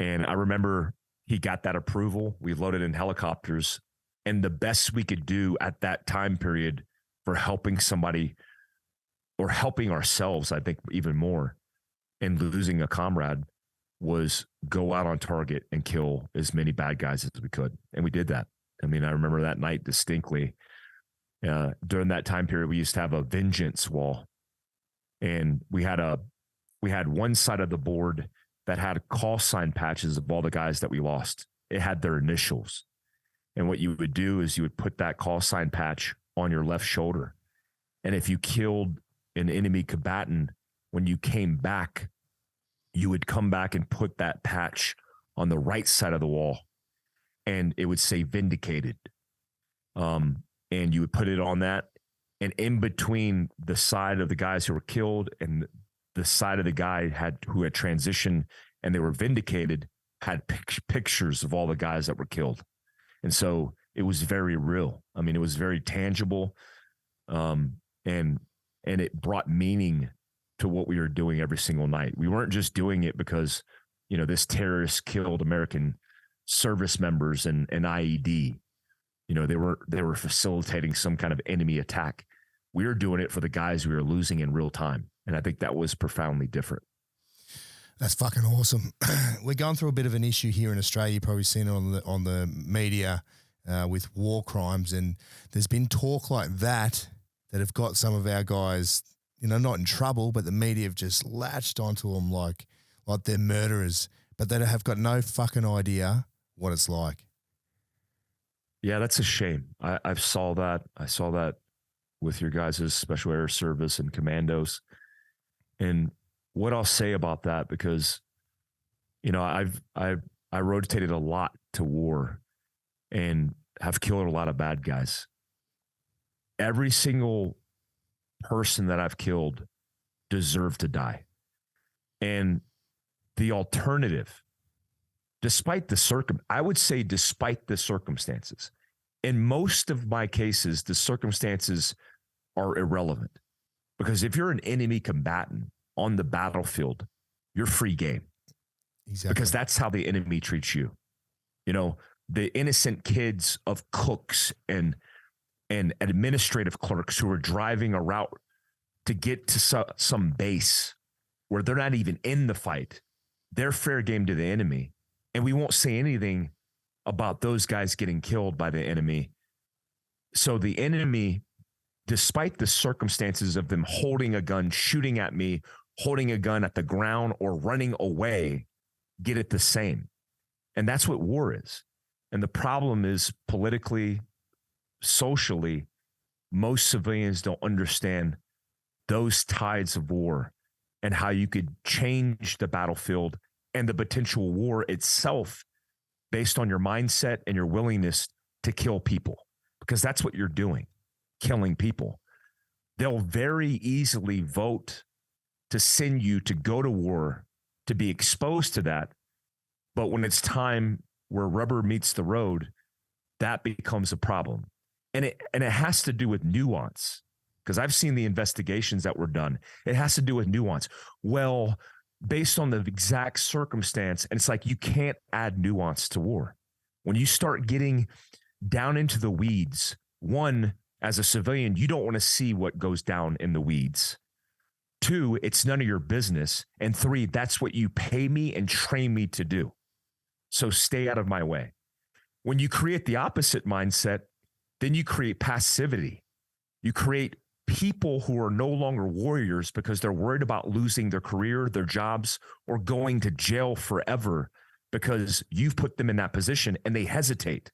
And I remember he got that approval. We loaded in helicopters, and the best we could do at that time period for helping somebody, or helping ourselves, I think even more, and losing a comrade, was go out on target and kill as many bad guys as we could. And we did that. I mean, I remember that night distinctly. During that time period, we used to have a vengeance wall, and we had one side of the board that had call sign patches of all the guys that we lost. It had their initials. And what you would do is you would put that call sign patch on your left shoulder. And if you killed an enemy combatant, when you came back, you would come back and put that patch on the right side of the wall, and it would say vindicated. And you would put it on that, and in between the side of the guys who were killed and the side of the guy who had transitioned and they were vindicated had pictures of all the guys that were killed. And so it was very real. I mean, it was very tangible. And it brought meaning to what we were doing every single night. We weren't just doing it because, you know, this terrorist killed American service members and IED. You know, they were facilitating some kind of enemy attack. We were doing it for the guys we were losing in real time. And I think that was profoundly different. That's fucking awesome. We're going through a bit of an issue here in Australia. You've probably seen it on the media with war crimes. And there's been talk like that have got some of our guys, you know, not in trouble, but the media have just latched onto them like they're murderers, but they have got no fucking idea what it's like. Yeah, that's a shame. I saw that. I saw that with your guys' Special Air Service and commandos. And what I'll say about that, because, you know, I rotated a lot to war and have killed a lot of bad guys. Every single person that I've killed deserved to die. And the alternative, despite the circumstances, in most of my cases, the circumstances are irrelevant. Because if you're an enemy combatant on the battlefield, you're free game. Exactly. Because that's how the enemy treats you. You know, the innocent kids of cooks and administrative clerks who are driving a route to get to some base where they're not even in the fight, they're fair game to the enemy. And we won't say anything about those guys getting killed by the enemy. So the enemy, despite the circumstances of them holding a gun, shooting at me, holding a gun at the ground, or running away, get it the same. And that's what war is. And the problem is, politically, socially, most civilians don't understand those tides of war and how you could change the battlefield and the potential war itself based on your mindset and your willingness to kill people, because that's what you're doing, killing people. They'll very easily vote to send you to go to war, to be exposed to that. But when it's time where rubber meets the road, that becomes a problem. And it has to do with nuance, because I've seen the investigations that were done. It has to do with nuance. Well, based on the exact circumstance, and it's like you can't add nuance to war. When you start getting down into the weeds, one, as a civilian, you don't want to see what goes down in the weeds. Two, it's none of your business. And three, that's what you pay me and train me to do. So stay out of my way. When you create the opposite mindset, then you create passivity. You create people who are no longer warriors because they're worried about losing their career, their jobs, or going to jail forever because you've put them in that position, and they hesitate.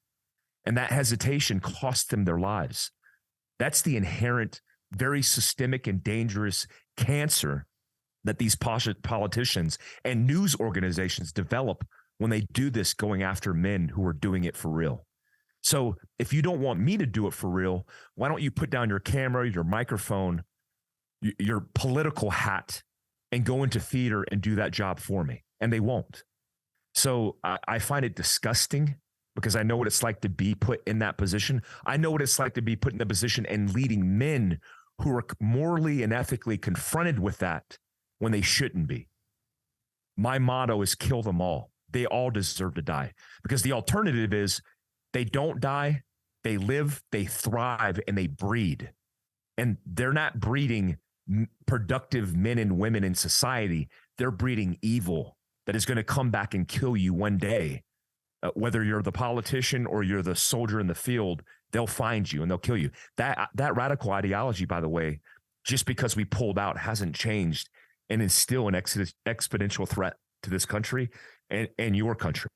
And that hesitation costs them their lives. That's the inherent, very systemic and dangerous cancer that these politicians and news organizations develop when they do this, going after men who are doing it for real. So if you don't want me to do it for real, why don't you put down your camera, your microphone, your political hat, and go into theater and do that job for me? And they won't. So I find it disgusting, because I know what it's like to be put in that position. I know what it's like to be put in the position and leading men who are morally and ethically confronted with that when they shouldn't be. My motto is kill them all. They all deserve to die, because the alternative is they don't die, they live, they thrive, and they breed. And they're not breeding productive men and women in society. They're breeding evil that is going to come back and kill you one day. Whether you're the politician or you're the soldier in the field, they'll find you and they'll kill you. That radical ideology, by the way, just because we pulled out, hasn't changed, and is still an exponential threat to this country and your country.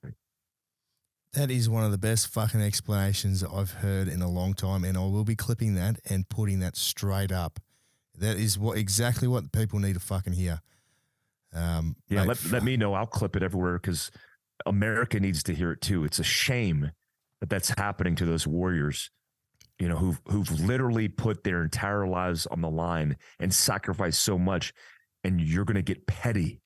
That is one of the best fucking explanations I've heard in a long time, and I will be clipping that and putting that straight up. That is exactly what people need to fucking hear. Let me know. I'll clip it everywhere, because America needs to hear it too. It's a shame that that's happening to those warriors, you know, who've literally put their entire lives on the line and sacrificed so much. and you're going to get petty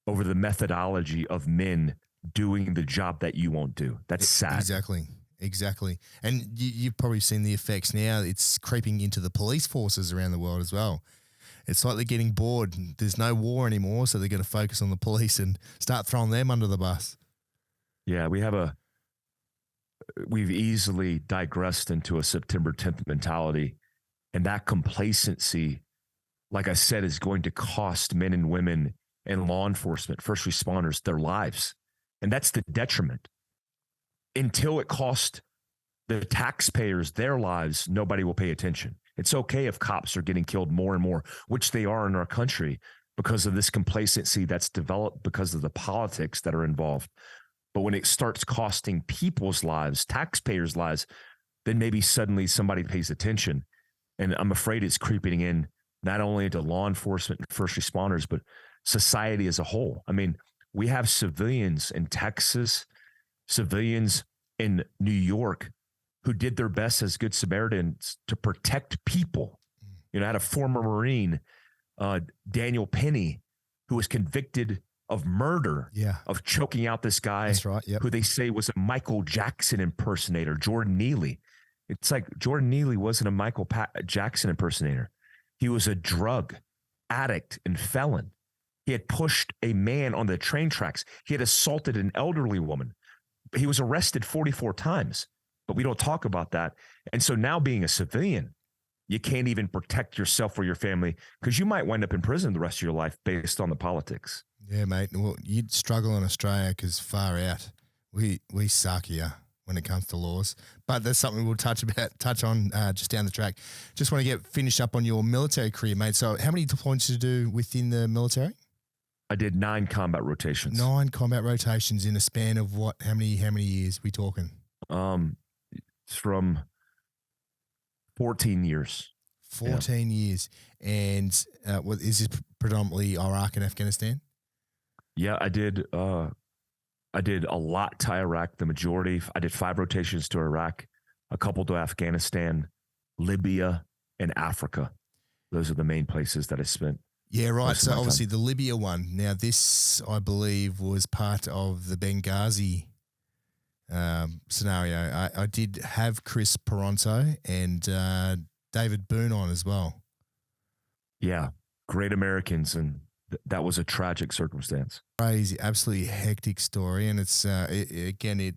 over the methodology of men doing the job that you won't do. That's sad. Exactly. And you've probably seen the effects now. It's creeping into the police forces around the world as well. It's like they're getting bored. There's no war anymore, so they're going to focus on the police and start throwing them under the bus. Yeah, we've easily digressed into a September 10th mentality, and that complacency, like I said, is going to cost men and women and law enforcement, first responders, their lives. And that's the detriment. Until it costs the taxpayers their lives, nobody will pay attention. It's okay if cops are getting killed more and more, which they are in our country because of this complacency that's developed because of the politics that are involved. But when it starts costing people's lives, taxpayers' lives, then maybe suddenly somebody pays attention. And I'm afraid it's creeping in not only into law enforcement and first responders, but society as a whole. I mean, we have civilians in Texas, civilians in New York who did their best as good Samaritans to protect people. You know, I had a former Marine, Daniel Penny, who was convicted of murder, of choking out this guy. That's right, yep. Who they say was a Michael Jackson impersonator, Jordan Neely. It's like Jordan Neely wasn't a Michael Jackson impersonator. He was a drug addict and felon. He had pushed a man on the train tracks. He had assaulted an elderly woman. He was arrested 44 times, but we don't talk about that. And so now being a civilian, you can't even protect yourself or your family because you might wind up in prison the rest of your life based on the politics. Yeah, mate. Well, you'd struggle in Australia because far out. We suck here when it comes to laws. But that's something we'll touch on just down the track. Just want to get finished up on your military career, mate. So how many deployments did you do within the military? I did 9 combat rotations. 9 combat rotations in a span of what? How many years we talking? It's from 14 years. 14 years. And what is this predominantly Iraq and Afghanistan? Yeah, I did a lot to Iraq, the majority. I did 5 rotations to Iraq, a couple to Afghanistan, Libya, and Africa. Those are the main places that I spent. Yeah, right. So obviously the Libya one. Now this, I believe, was part of the Benghazi scenario. I did have Chris Peronto and David Boone on as well. Yeah, great Americans, and that was a tragic circumstance. Crazy, absolutely hectic story, and it's it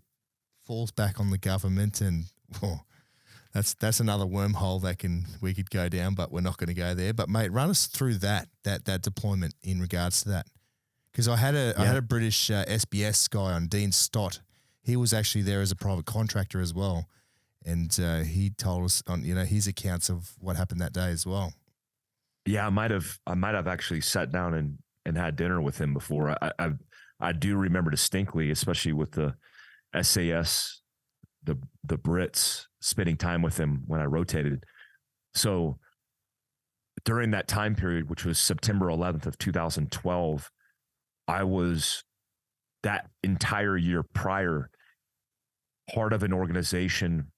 falls back on the government, and that's another wormhole we could go down, but we're not going to go there. But mate, run us through that deployment in regards to that, because I had a British SBS guy on, Dean Stott. He was actually there as a private contractor as well, and he told us on his accounts of what happened that day as well. Yeah, I might have actually sat down and had dinner with him before. I do remember distinctly, especially with the SAS, the Brits, spending time with him when I rotated. So during that time period, which was September 11th of 2012, I was that entire year prior part of an organization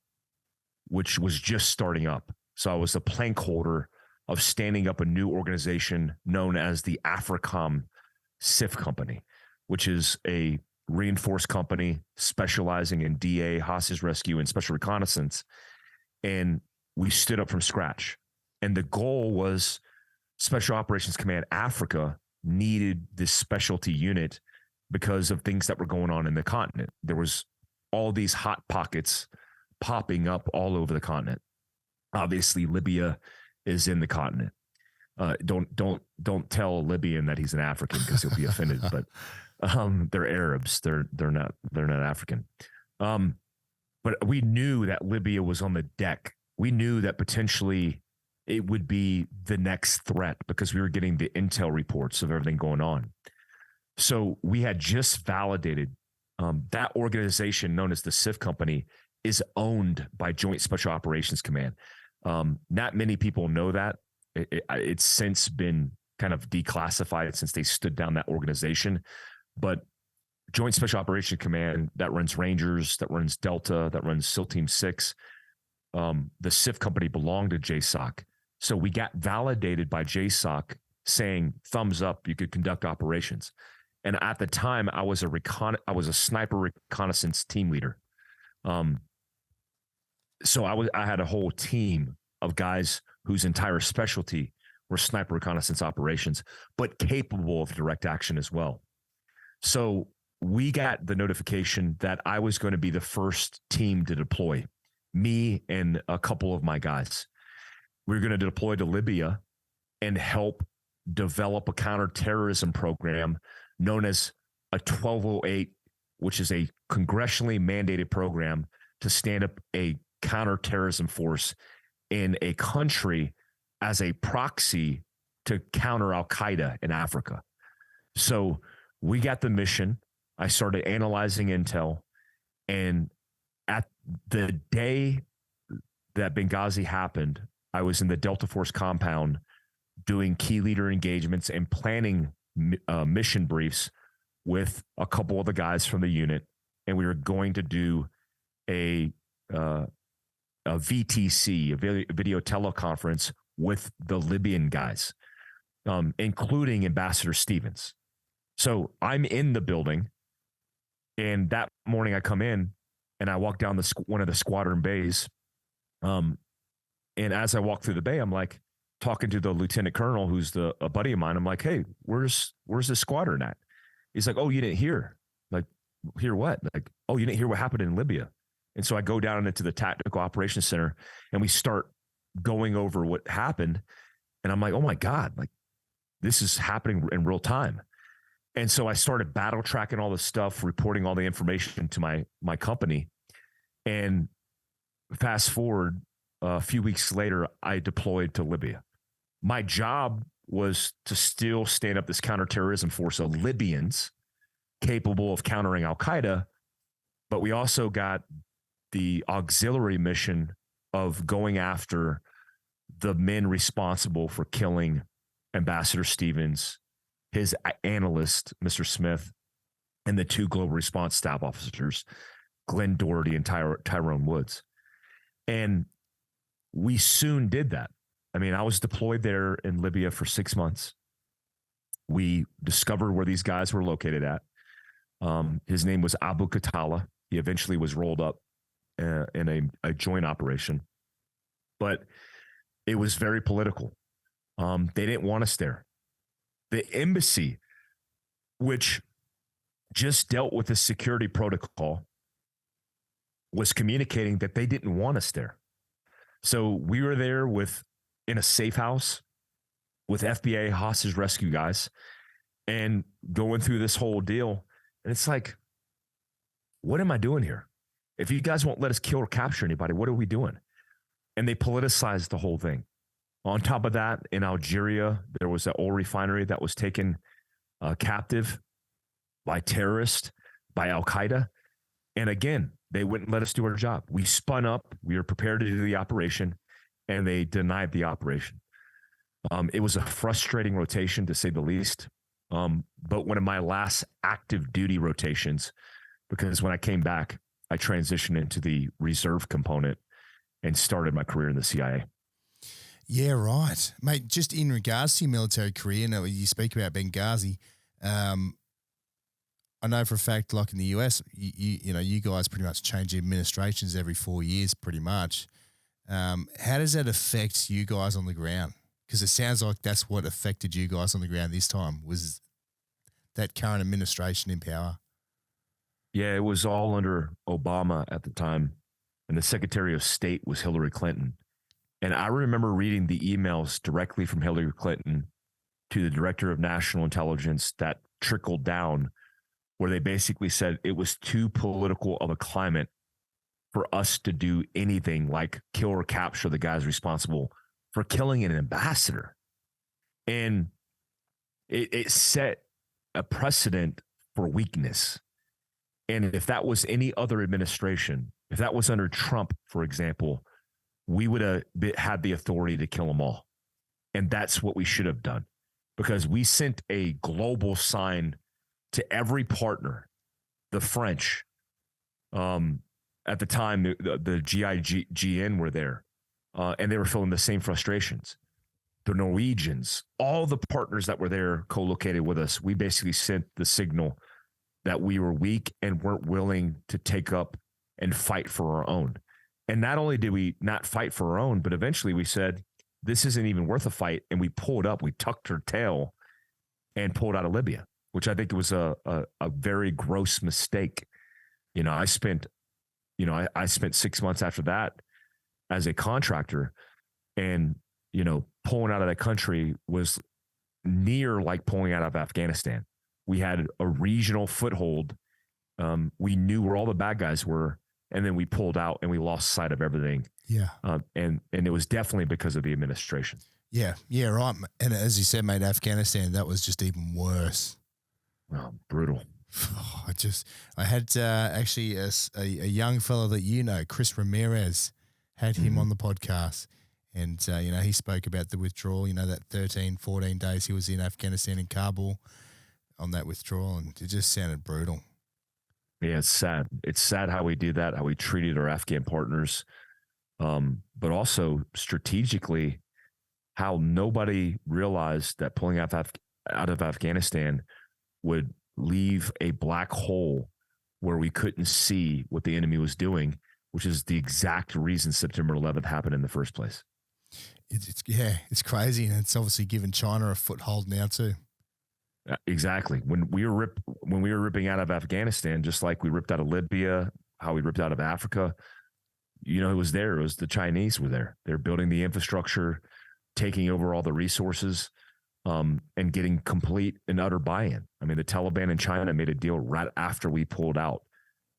which was just starting up. So I was the plank holder of standing up a new organization known as the Africom Sif Company, which is a reinforced company specializing in DA, hostage rescue, and special reconnaissance. And we stood up from scratch. And the goal was Special Operations Command Africa needed this specialty unit because of things that were going on in the continent. There was all these hot pockets popping up all over the continent. Obviously, Libya is in the continent. Don't tell a Libyan that he's an African because he'll be offended. But they're Arabs. They're not African. But we knew that Libya was on the deck. We knew that potentially it would be the next threat because we were getting the intel reports of everything going on. So we had just validated that organization known as the Sif Company is owned by Joint Special Operations Command. Not many people know that. It's since been kind of declassified since they stood down that organization. But Joint Special Operations Command that runs Rangers, that runs Delta, that runs SEAL Team 6, the Sif Company belonged to JSOC. So we got validated by JSOC saying thumbs up, you could conduct operations. And at the time, I was a sniper reconnaissance team leader. So I had a whole team of guys whose entire specialty were sniper reconnaissance operations, but capable of direct action as well. So we got the notification that I was going to be the first team to deploy, me and a couple of my guys. We were going to deploy to Libya and help develop a counterterrorism program known as a 1208, which is a congressionally mandated program to stand up a counterterrorism force in a country as a proxy to counter Al-Qaeda in Africa. So we got the mission. I started analyzing intel, and at the day that Benghazi happened, I was in the Delta Force compound doing key leader engagements and planning mission briefs with a couple of the guys from the unit, and we were going to do a VTC, a video teleconference with the Libyan guys, including Ambassador Stevens. So I'm in the building, and that morning I come in and I walk down one of the squadron bays. And as I walk through the bay, I'm like talking to the lieutenant colonel, who's a buddy of mine. I'm like, hey, where's the squadron at? He's like, oh, you didn't hear? Like, hear what? Like, oh, you didn't hear what happened in Libya? And so I go down into the tactical operations center and we start going over what happened. And I'm like, oh my God, like this is happening in real time. And so I started battle tracking all this stuff, reporting all the information to my company. And fast forward a few weeks later, I deployed to Libya. My job was to still stand up this counterterrorism force of Libyans capable of countering Al-Qaeda, but we also got the auxiliary mission of going after the men responsible for killing Ambassador Stevens, his analyst, Mr. Smith, and the two global response staff officers, Glenn Doherty and Tyrone Woods. And we soon did that. I mean, I was deployed there in Libya for 6 months. We discovered where these guys were located at. His name was Abu Katala. He eventually was rolled up in a joint operation. But it was very political. They didn't want us there. The embassy, which just dealt with the security protocol, was communicating that they didn't want us there. So we were there in a safe house with FBA hostage rescue guys and going through this whole deal. And it's like, what am I doing here? If you guys won't let us kill or capture anybody, what are we doing? And they politicized the whole thing. On top of that, in Algeria, there was an oil refinery that was taken captive by terrorists, by Al-Qaeda. And again, they wouldn't let us do our job. We spun up. We were prepared to do the operation, and they denied the operation. It was a frustrating rotation, to say the least. But one of my last active duty rotations, because when I came back, I transitioned into the reserve component and started my career in the CIA. Yeah, right. Mate, just in regards to your military career, now you speak about Benghazi, I know for a fact, like in the US, you guys pretty much change administrations every 4 years, pretty much. How does that affect you guys on the ground? Because it sounds like that's what affected you guys on the ground this time, was that current administration in power. Yeah, it was all under Obama at the time, and the Secretary of State was Hillary Clinton. And I remember reading the emails directly from Hillary Clinton to the Director of National Intelligence that trickled down, where they basically said it was too political of a climate for us to do anything like kill or capture the guys responsible for killing an ambassador. And it set a precedent for weakness. And if that was any other administration, if that was under Trump, for example, we would have had the authority to kill them all. And that's what we should have done, because we sent a global sign to every partner. The French, at the time, the GIGN were there, and they were feeling the same frustrations. the Norwegians, all the partners that were there co-located with us, we basically sent the signal that we were weak and weren't willing to take up and fight for our own. And not only did we not fight for our own, but eventually we said, this isn't even worth a fight. And we pulled up, we tucked our tail and pulled out of Libya, which I think was a very gross mistake. I spent 6 months after that as a contractor, and, pulling out of that country was near like pulling out of Afghanistan. We had a regional foothold. We knew where all the bad guys were, and then we pulled out and we lost sight of everything. Yeah. And it was definitely because of the administration. Yeah. Yeah. Right. And as you said, mate, Afghanistan, that was just even worse. Oh, brutal. I had actually a young fellow that Chris Ramirez, had him on the podcast. And, he spoke about the withdrawal, that 13, 14 days he was in Afghanistan in Kabul on that withdrawal. And it just sounded brutal. Yeah, it's sad. It's sad how we did that, how we treated our Afghan partners, but also strategically, how nobody realized that pulling out of Afghanistan would leave a black hole where we couldn't see what the enemy was doing, which is the exact reason September 11th happened in the first place. It's crazy, and it's obviously given China a foothold now too. Exactly. When we were ripping out of Afghanistan, just like we ripped out of Libya, how we ripped out of Africa, it was there. It was the Chinese were there. They're building the infrastructure, taking over all the resources, and getting complete and utter buy-in. I mean, the Taliban and China made a deal right after we pulled out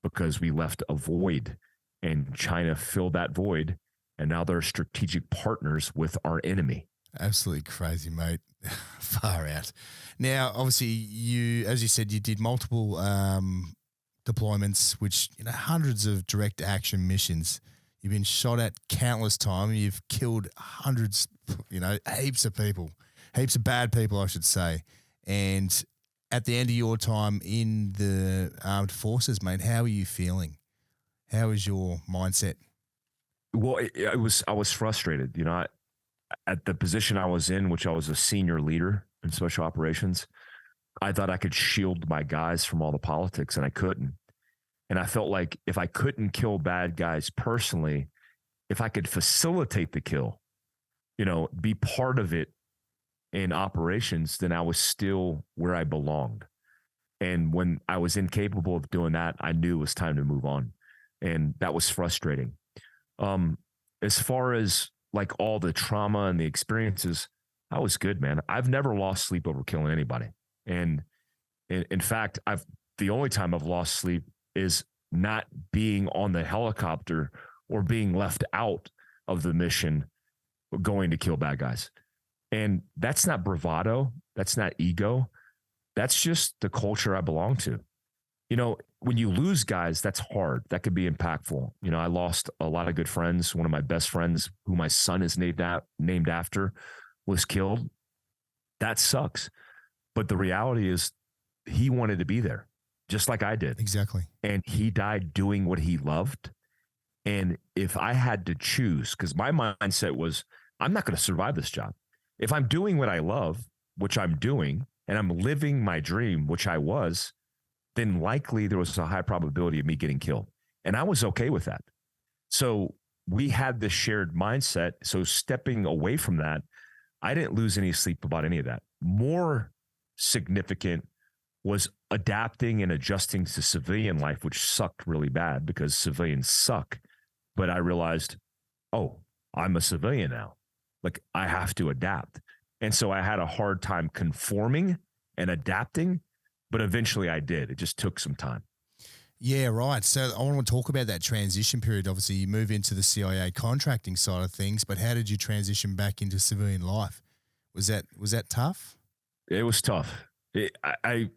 because we left a void, and China filled that void, and now they're strategic partners with our enemy. Absolutely crazy, mate. Far out. Now, obviously, as you said, you did multiple deployments, which, hundreds of direct action missions. You've been shot at countless times. You've killed hundreds, heaps of people, heaps of bad people, I should say. And at the end of your time in the armed forces, mate, how are you feeling? How is your mindset? Well, I was frustrated, at the position I was in, which I was a senior leader in special operations. I thought I could shield my guys from all the politics, and I couldn't. And I felt like if I couldn't kill bad guys personally, if I could facilitate the kill, be part of it in operations, then I was still where I belonged. And when I was incapable of doing that, I knew it was time to move on. And that was frustrating. As far as like all the trauma and the experiences, I was good, man. I've never lost sleep over killing anybody. And in fact, the only time I've lost sleep is not being on the helicopter or being left out of the mission going to kill bad guys. And that's not bravado. That's not ego. That's just the culture I belong to. When you lose guys, that's hard. That could be impactful. I lost a lot of good friends. One of my best friends, who my son is named after, was killed. That sucks. But the reality is he wanted to be there, just like I did. Exactly. And he died doing what he loved. And if I had to choose, because my mindset was, I'm not going to survive this job. If I'm doing what I love, which I'm doing, and I'm living my dream, which I was, then likely there was a high probability of me getting killed. And I was okay with that. So we had this shared mindset. So stepping away from that, I didn't lose any sleep about any of that. More significant was adapting and adjusting to civilian life, which sucked really bad because civilians suck. But I realized, I'm a civilian now. Like, I have to adapt. And so I had a hard time conforming and adapting, but eventually I did. It just took some time. Yeah, right. So I want to talk about that transition period. Obviously, you move into the CIA contracting side of things, but how did you transition back into civilian life? Was that tough? It was tough. I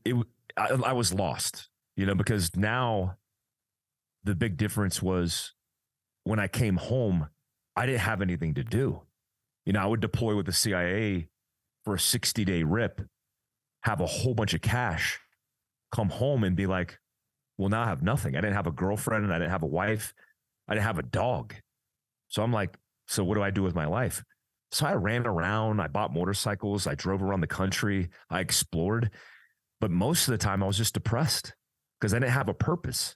was lost, because now the big difference was when I came home, I didn't have anything to do. I would deploy with the CIA for a 60-day rip, have a whole bunch of cash, come home and be like, well, now I have nothing. I didn't have a girlfriend and I didn't have a wife. I didn't have a dog. So I'm like, so what do I do with my life? So I ran around, I bought motorcycles, I drove around the country, I explored. But most of the time I was just depressed because I didn't have a purpose.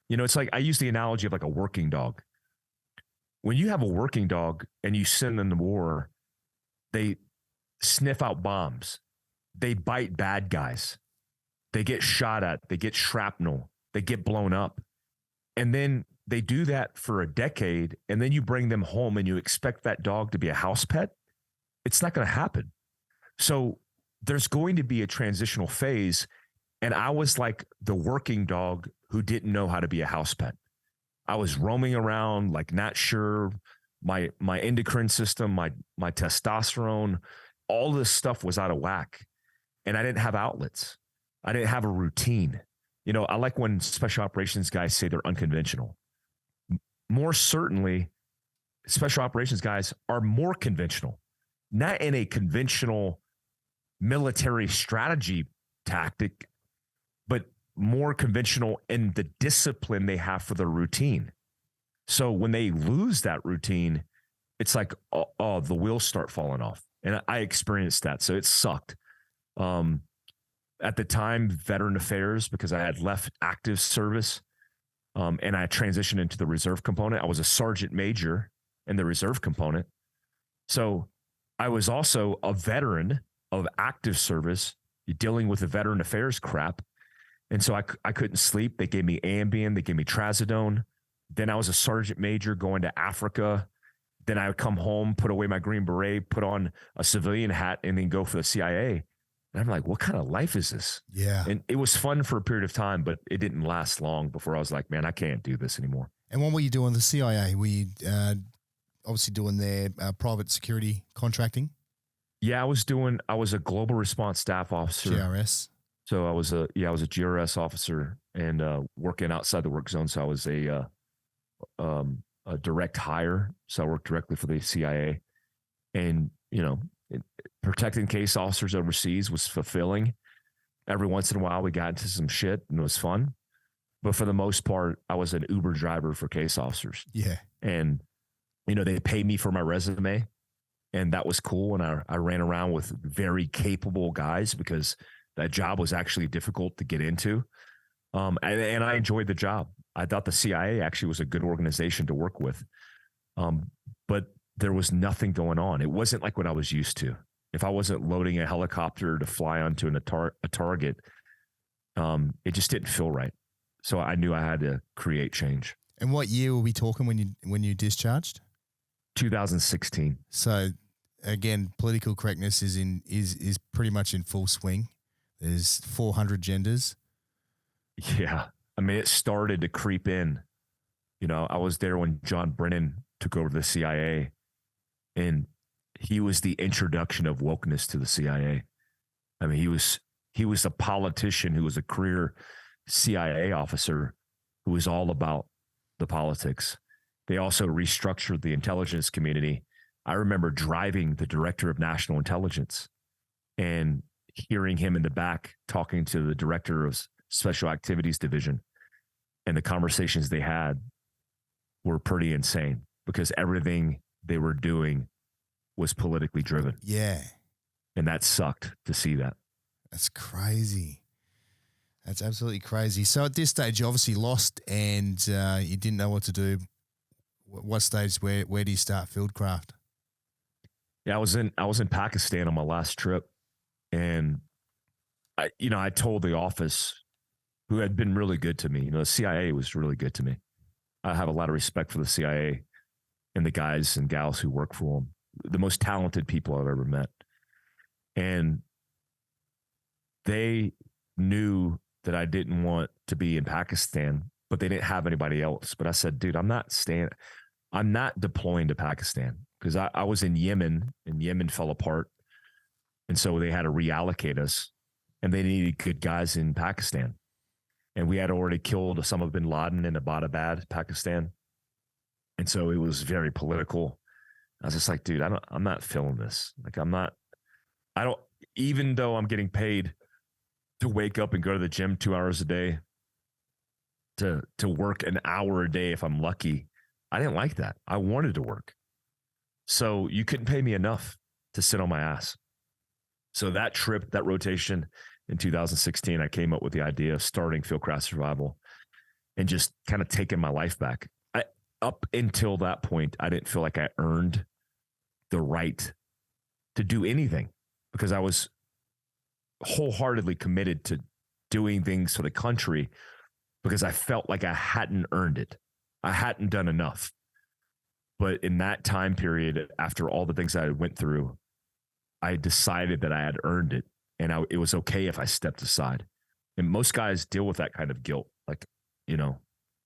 It's like I use the analogy of like a working dog. When you have a working dog and you send them to war, they sniff out bombs, they bite bad guys, they get shot at, they get shrapnel, they get blown up. And then they do that for a decade. And then you bring them home and you expect that dog to be a house pet. It's not going to happen. So there's going to be a transitional phase. And I was like the working dog who didn't know how to be a house pet. I was roaming around, like not sure. My endocrine system, my testosterone, all this stuff was out of whack. And I didn't have outlets. I didn't have a routine. I like when special operations guys say they're unconventional. More certainly, special operations guys are more conventional, not in a conventional military strategy tactic, but more conventional in the discipline they have for their routine. So when they lose that routine, it's like, oh, the wheels start falling off. And I experienced that. So it sucked. At the time, veteran affairs, because I had left active service and I transitioned into the reserve component. I was a sergeant major in the reserve component. So I was also a veteran of active service dealing with the veteran affairs crap. And so I couldn't sleep. They gave me Ambien. They gave me Trazodone. Then I was a sergeant major going to Africa. Then I would come home, put away my Green Beret, put on a civilian hat, and then go for the CIA. And I'm like, what kind of life is this? Yeah. And it was fun for a period of time, but it didn't last long before I was like, man, I can't do this anymore. And what were you doing the CIA? Were you obviously doing their private security contracting? Yeah, I was a global response staff officer. GRS. So I was a GRS officer and working outside the work zone. So I was a direct hire. So I worked directly for the CIA, and protecting case officers overseas was fulfilling. Every once in a while, we got into some shit and it was fun. But for the most part, I was an Uber driver for case officers. Yeah. And, they paid me for my resume, and that was cool. And I ran around with very capable guys because that job was actually difficult to get into. And I enjoyed the job. I thought the CIA actually was a good organization to work with. But there was nothing going on. It wasn't like what I was used to. If I wasn't loading a helicopter to fly onto a target, it just didn't feel right. So I knew I had to create change. And what year were we talking when you discharged? 2016. So again, political correctness is pretty much in full swing. There's 400 genders. Yeah. I mean, it started to creep in. I was there when John Brennan took over the CIA, and he was the introduction of wokeness to the CIA. I mean, he was a politician who was a career CIA officer who was all about the politics. They also restructured the intelligence community. I remember driving the director of national intelligence and hearing him in the back talking to the director of special activities division. And the conversations they had were pretty insane because everything they were doing was politically driven. Yeah. And that sucked to see that. That's crazy. That's absolutely crazy. So at this stage, you obviously lost and you didn't know what to do. What stage, where do you start Fieldcraft? Yeah, I was in Pakistan on my last trip, and I told the office, who had been really good to me. The CIA was really good to me. I have a lot of respect for the CIA and the guys and gals who work for them. The most talented people I've ever met. And they knew that I didn't want to be in Pakistan, but they didn't have anybody else. But I said, dude, I'm not deploying to Pakistan because I was in Yemen, and Yemen fell apart. And so they had to reallocate us, and they needed good guys in Pakistan. And we had already killed Osama bin Laden in Abbottabad, Pakistan. And so it was very political. I was just like, dude, I'm not feeling this. Like, even though I'm getting paid to wake up and go to the gym 2 hours a day, to work an hour a day if I'm lucky, I didn't like that. I wanted to work. So you couldn't pay me enough to sit on my ass. So that trip, that rotation in 2016, I came up with the idea of starting Fieldcraft Survival and just kind of taking my life back. Up until that point, I didn't feel like I earned the right to do anything because I was wholeheartedly committed to doing things for the country because I felt like I hadn't earned it. I hadn't done enough. But in that time period, after all the things I went through, I decided that I had earned it, and it was okay if I stepped aside. And most guys deal with that kind of guilt, like,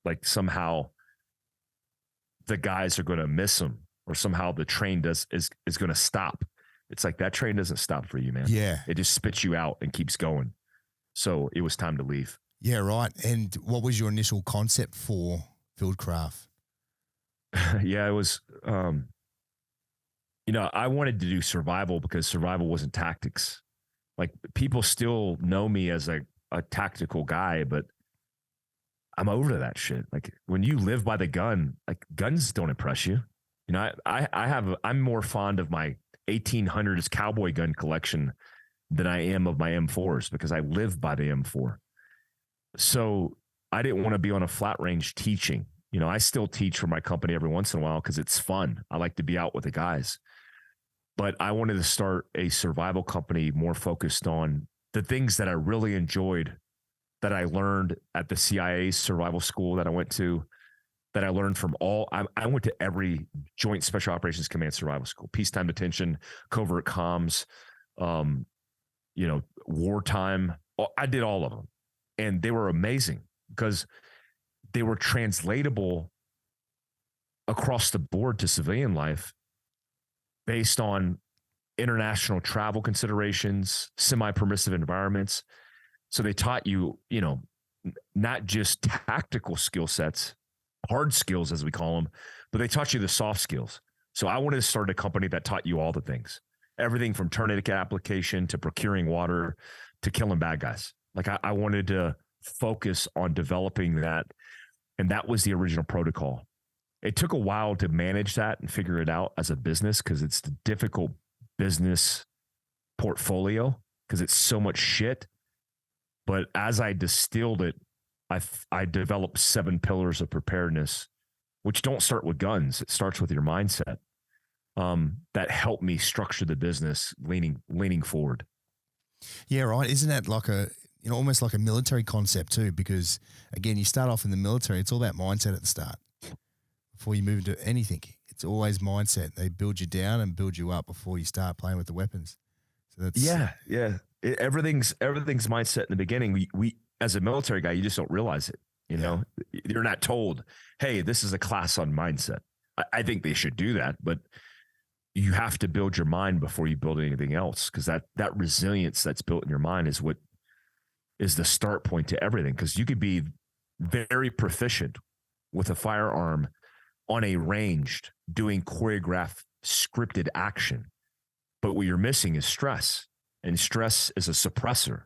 like somehow the guys are going to miss them, or somehow the train is going to stop. It's like that train doesn't stop for you, man. Yeah, it just spits you out and keeps going. So it was time to leave. Yeah, right. And what was your initial concept for Fieldcraft? Yeah, it was. I wanted to do survival because survival wasn't tactics. Like, people still know me as a tactical guy, but I'm over that shit. Like, when you live by the gun, like, guns don't impress you. I'm more fond of my 1800s cowboy gun collection than I am of my M4s because I live by the M4. So I didn't want to be on a flat range teaching. I still teach for my company every once in a while because it's fun. I like to be out with the guys. But I wanted to start a survival company more focused on the things that I really enjoyed, that I learned at the CIA's survival school that I went to, that I learned from I went to every Joint Special Operations Command survival school, peacetime detention, covert comms, wartime. I did all of them. And they were amazing because they were translatable across the board to civilian life based on international travel considerations, semi-permissive environments. So they taught you, not just tactical skill sets, hard skills as we call them, but they taught you the soft skills. So I wanted to start a company that taught you all the things, everything from tourniquet application to procuring water to killing bad guys. Like, I wanted to focus on developing that. And that was the original protocol. It took a while to manage that and figure it out as a business because it's the difficult business portfolio because it's so much shit. But as I distilled it, I developed 7 pillars of preparedness, which don't start with guns. It starts with your mindset. That helped me structure the business leaning forward. Yeah, right. Isn't that like almost like a military concept too? Because again, you start off in the military, it's all about mindset at the start. Before you move into anything, it's always mindset. They build you down and build you up before you start playing with the weapons. So that's everything's mindset in the beginning. We as a military guy, you just don't realize it. You're not told, hey, this is a class on mindset. I think they should do that, but you have to build your mind before you build anything else, because that resilience that's built in your mind is what is the start point to everything. Because you could be very proficient with a firearm on a ranged, doing choreographed, scripted action, but what you're missing is stress, and stress is a suppressor.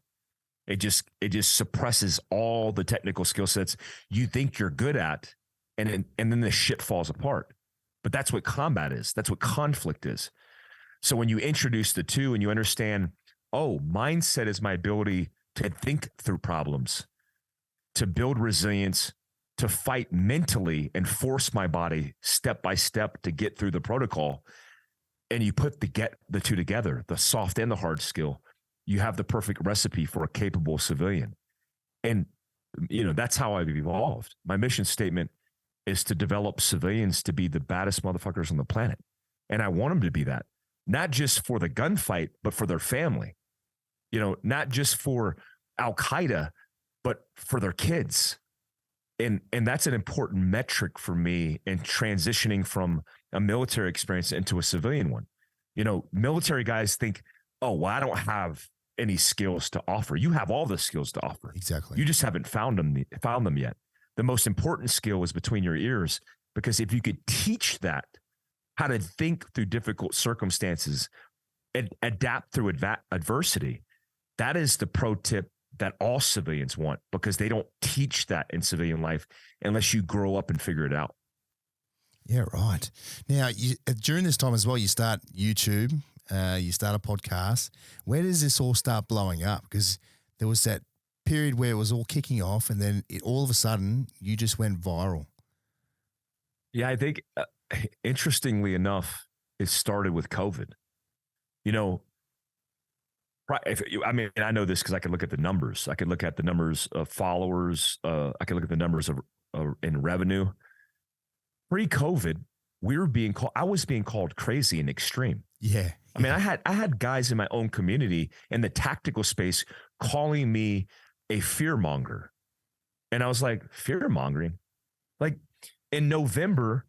It just suppresses all the technical skill sets you think you're good at, and then the shit falls apart. But that's what combat is. That's what conflict is. So when you introduce the two and you understand, mindset is my ability to think through problems, to build resilience, to fight mentally and force my body step by step to get through the protocol. And you put the two together, the soft and the hard skill, you have the perfect recipe for a capable civilian. And, that's how I've evolved. My mission statement is to develop civilians to be the baddest motherfuckers on the planet. And I want them to be that, not just for the gunfight, but for their family, not just for Al-Qaeda, but for their kids. And that's an important metric for me in transitioning from a military experience into a civilian one. Military guys think, I don't have any skills to offer. You have all the skills to offer. Exactly. You just haven't found them yet. The most important skill is between your ears, because if you could teach that, how to think through difficult circumstances and adapt through adversity, that is the pro tip that all civilians want, because they don't teach that in civilian life unless you grow up and figure it out. Yeah, right. Now, during this time as well, you start YouTube, you start a podcast. Where does this all start blowing up? Because there was that period where it was all kicking off, and then all of a sudden, you just went viral. Yeah, I think interestingly enough, it started with COVID. You know, I mean, I know this because I can look at the numbers. I can look at the numbers of followers. I can look at the numbers of in revenue. Pre-COVID, I was being called crazy and extreme. Yeah. I mean, I had guys in my own community in the tactical space calling me a fearmonger. And I was like, fear mongering? Like in November,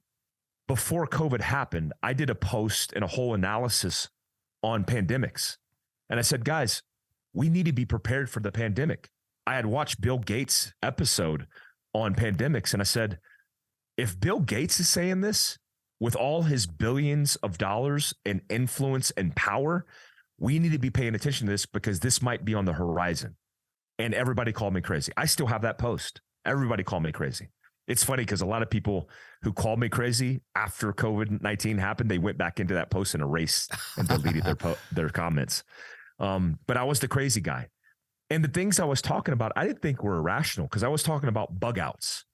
before COVID happened, I did a post and a whole analysis on pandemics. And I said, guys, we need to be prepared for the pandemic. I had watched Bill Gates' episode on pandemics, and I said, if Bill Gates is saying this with all his billions of dollars and influence and power, we need to be paying attention to this because this might be on the horizon. And everybody called me crazy. I still have that post. Everybody called me crazy. It's funny because a lot of people who called me crazy after COVID-19 happened, they went back into that post and erased and deleted their comments. But I was the crazy guy. And the things I was talking about, I didn't think were irrational because I was talking about bug outs.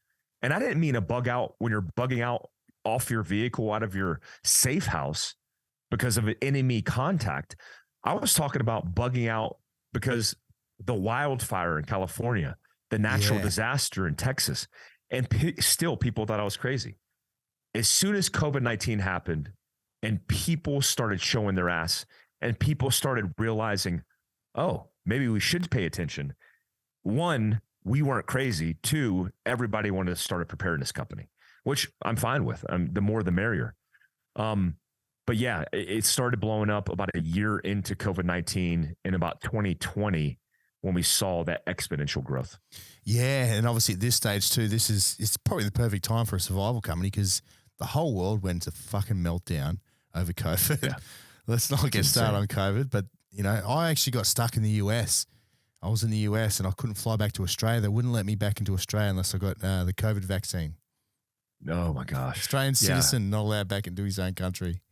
And I didn't mean a bug out when you're bugging out off your vehicle out of your safe house because of an enemy contact. I was talking about bugging out because the wildfire in California, the natural disaster in Texas, and still people thought I was crazy. As soon as COVID-19 happened and people started showing their ass and people started realizing, oh, maybe we should pay attention. One, we weren't crazy. Two, everybody wanted to start a preparedness company, which I'm fine with. The more, the merrier. But yeah, it started blowing up about a year into COVID-19 in about 2020 when we saw that exponential growth. Yeah, and obviously at this stage too, it's probably the perfect time for a survival company because the whole world went to fucking meltdown over COVID. Yeah. Let's not get started on COVID, but I actually got stuck in the US. I was in the US and I couldn't fly back to Australia. They wouldn't let me back into Australia unless I got the COVID vaccine. Oh my gosh. Australian citizen not allowed back into his own country.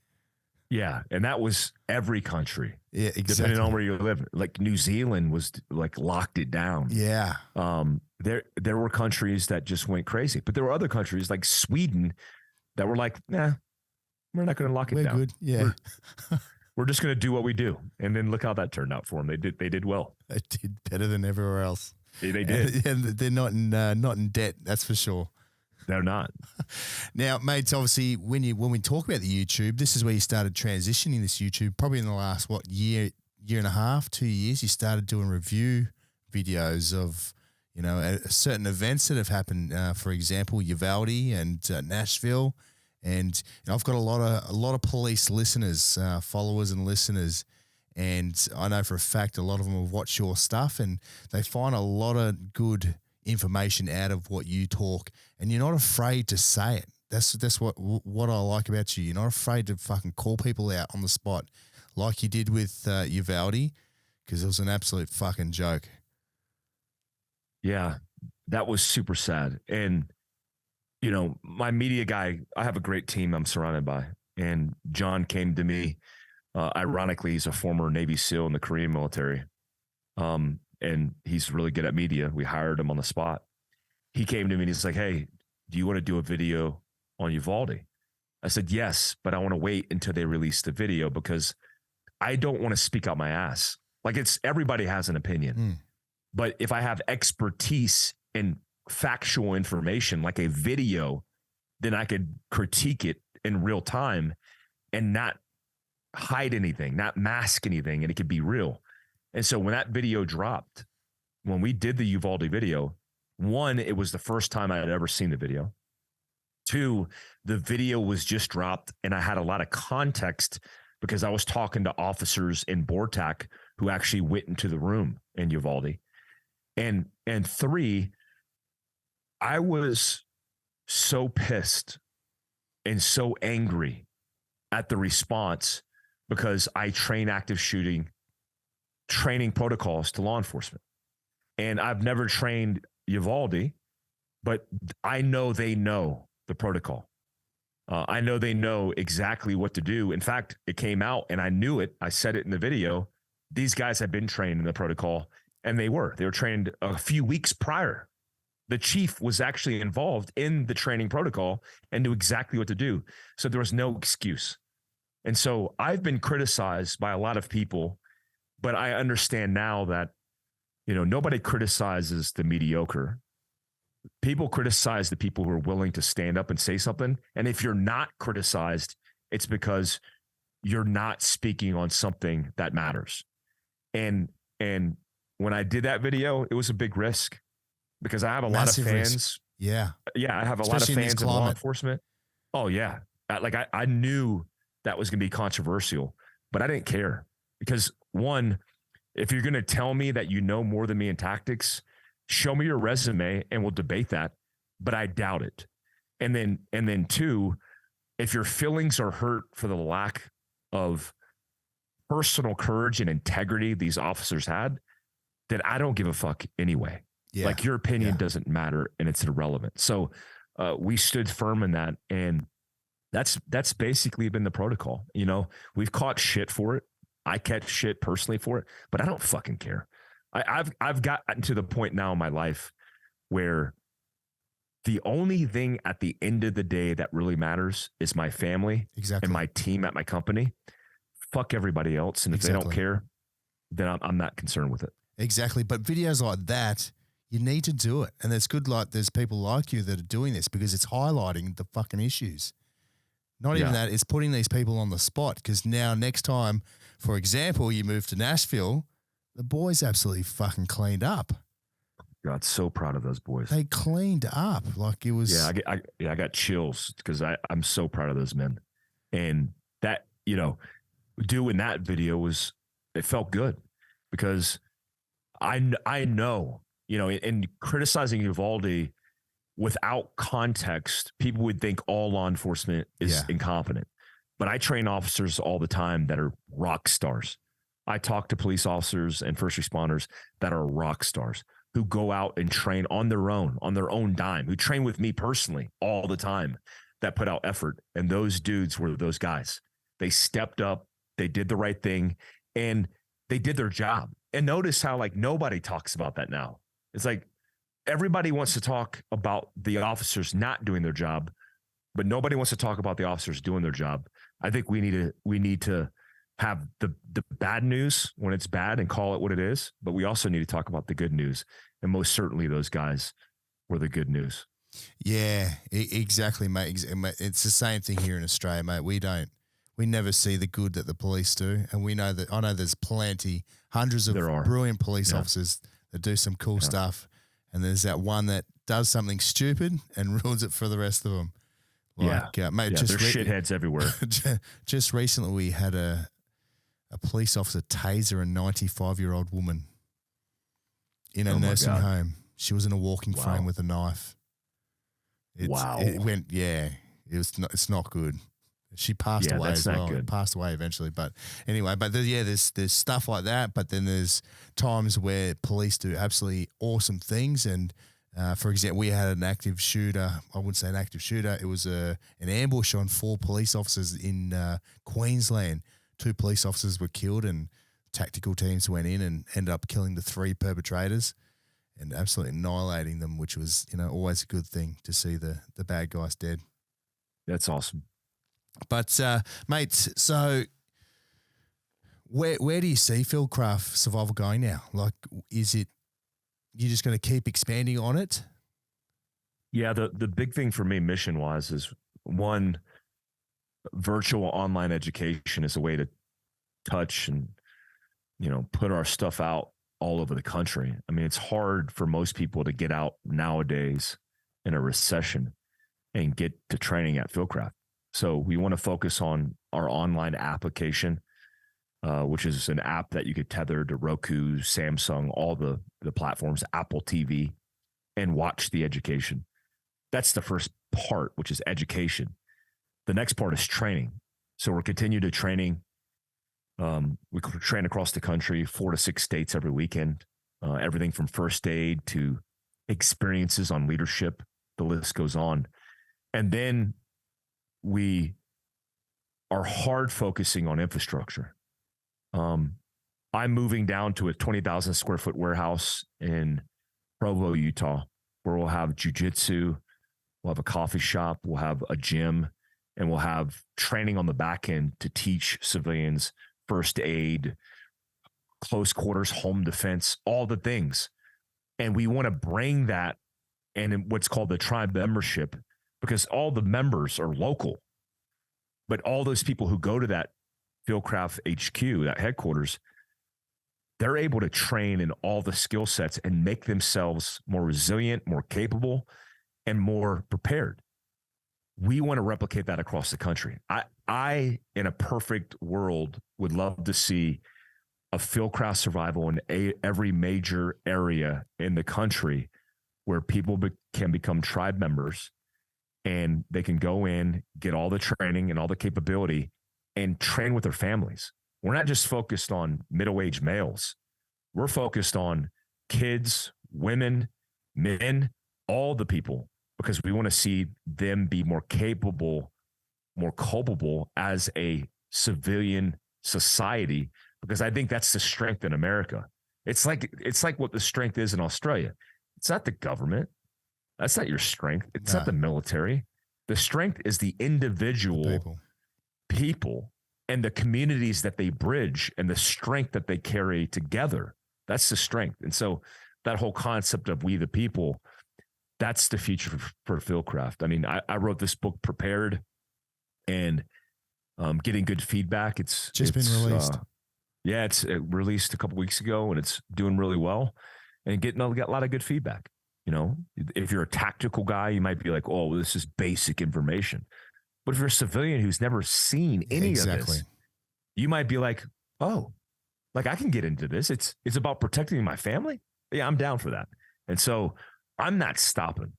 Yeah, and that was every country. Yeah, exactly. Depending on where you live. Like New Zealand was like locked it down. Yeah. There were countries that just went crazy, but there were other countries like Sweden that were like, nah, we're not going to lock it down. We're good. Yeah. We're just going to do what we do. And then look how that turned out for them. They did well. They did better than everywhere else. They did. And they're not in debt. That's for sure. They're not. Now, mates, obviously, when we talk about the YouTube, this is where you started transitioning this YouTube. Probably in the last, year and a half, 2 years, you started doing review videos of, certain events that have happened. For example, Uvalde and Nashville. And I've got a lot of police listeners, followers and listeners. And I know for a fact a lot of them will watch your stuff and they find a lot of good information out of what you talk, and you're not afraid to say it. That's what I like about you. You're not afraid to fucking call people out on the spot like you did with Uvalde, because it was an absolute fucking joke. Yeah, that was super sad. And, my media guy, I have a great team I'm surrounded by, and John came to me. Ironically, he's a former Navy SEAL in the Korean military. And he's really good at media. We hired him on the spot. He came to me and he's like, hey, do you want to do a video on Uvalde? I said, yes, but I want to wait until they release the video because I don't want to speak out my ass. Like everybody has an opinion. But if I have expertise in factual information, like a video, then I could critique it in real time and not hide anything, not mask anything, and it could be real. And so when that video dropped, when we did the Uvalde video, one, it was the first time I had ever seen the video. Two, the video was just dropped and I had a lot of context because I was talking to officers in BORTAC who actually went into the room in Uvalde. And three, I was so pissed and so angry at the response because I train active shooting training protocols to law enforcement. And I've never trained Uvalde, but I know they know the protocol. I know they know exactly what to do. In fact, it came out and I knew it. I said it in the video. These guys had been trained in the protocol, and they were trained a few weeks prior. The chief was actually involved in the training protocol and knew exactly what to do. So there was no excuse. And so I've been criticized by a lot of people, but I understand now that, nobody criticizes the mediocre. People criticize the people who are willing to stand up and say something. And if you're not criticized, it's because you're not speaking on something that matters. And when I did that video, it was a big risk because I have a Massive lot of fans. risk. Yeah. Yeah, I have a Especially lot of fans in law enforcement. Oh, yeah. I knew that was going to be controversial, but I didn't care because, one, if you're going to tell me that you know more than me in tactics, show me your resume and we'll debate that, but I doubt it. And then two, if your feelings are hurt for the lack of personal courage and integrity these officers had, then I don't give a fuck anyway. Yeah. Like your opinion doesn't matter and it's irrelevant. So we stood firm in that, and that's basically been the protocol. We've caught shit for it. I catch shit personally for it, but I don't fucking care. I've gotten to the point now in my life where the only thing at the end of the day that really matters is my family and my team at my company. Fuck everybody else. And if they don't care, then I'm not concerned with it. Exactly. But videos like that, you need to do it. And it's good there's people like you that are doing this because it's highlighting the fucking issues. Not even that, it's putting these people on the spot, because now next time, for example, you move to Nashville, the boys absolutely fucking cleaned up. God, so proud of those boys. They cleaned up like it was. Yeah, I got chills because I'm so proud of those men. And that, doing that video it felt good because I know, in criticizing Uvalde without context, people would think all law enforcement is incompetent. But I train officers all the time that are rock stars. I talk to police officers and first responders that are rock stars who go out and train on their own dime, who train with me personally all the time, that put out effort. And those dudes were those guys. They stepped up, they did the right thing, and they did their job. And notice how nobody talks about that now. It's like everybody wants to talk about the officers not doing their job, but nobody wants to talk about the officers doing their job. I think we need to have the bad news when it's bad and call it what it is, but we also need to talk about the good news. And most certainly those guys were the good news. Yeah, exactly, mate. It's the same thing here in Australia, mate. We never see the good that the police do. And I know there's hundreds of brilliant police officers that do some cool stuff. And there's that one that does something stupid and ruins it for the rest of them. Mate, there's shitheads everywhere. Just recently we had a police officer taser a 95-year-old woman in a nursing home. She was in a walking frame with a knife. It went, it's not good. She passed away as well. Passed away eventually. But anyway, there's stuff like that. But then there's times where police do absolutely awesome things. And for example, we had an active shooter. I wouldn't say an active shooter. It was an ambush on 4 police officers in Queensland. 2 police officers were killed, and tactical teams went in and ended up killing the 3 perpetrators and absolutely annihilating them, which was, always a good thing to see the bad guys dead. That's awesome. But, mate, so where do you see Fieldcraft Survival going now? Like, is it you're just going to keep expanding on it? Yeah, the big thing for me mission-wise is, one, virtual online education is a way to touch and, put our stuff out all over the country. I mean, it's hard for most people to get out nowadays in a recession and get to training at Fieldcraft. So we want to focus on our online application, which is an app that you could tether to Roku, Samsung, all the platforms, Apple TV, and watch the education. That's the first part, which is education. The next part is training. So we're continuing to training. We train across the country, 4 to 6 states every weekend, everything from first aid to experiences on leadership. The list goes on. And then we are hard focusing on infrastructure. I'm moving down to a 20,000 square foot warehouse in Provo, Utah, where we'll have jujitsu, we'll have a coffee shop, we'll have a gym, and we'll have training on the back end to teach civilians first aid, close quarters, home defense, all the things. And we want to bring that in what's called the tribe membership, because all the members are local. But all those people who go to that Fieldcraft HQ, that headquarters, they're able to train in all the skill sets and make themselves more resilient, more capable, and more prepared. We want to replicate that across the country. I, in a perfect world, would love to see a Fieldcraft Survival in every major area in the country where people can become tribe members, and they can go in, get all the training and all the capability, and train with their families. We're not just focused on middle-aged males. We're focused on kids, women, men, all the people, because we want to see them be more capable, more culpable as a civilian society, because I think that's the strength in America. It's like what the strength is in Australia. It's not the government. That's not your strength. It's not the military. The strength is the individual people and the communities that they bridge and the strength that they carry together. That's the strength. And so that whole concept of we the people, that's the future for Fieldcraft. I mean, I wrote this book, Prepared, and getting good feedback. It's been released. It's released a couple weeks ago, and it's doing really well and got a lot of good feedback. You know, if you're a tactical guy, you might be like, oh, this is basic information. But if you're a civilian who's never seen any of this, you might be like, oh, like I can get into this. It's about protecting my family. Yeah, I'm down for that. And so I'm not stopping.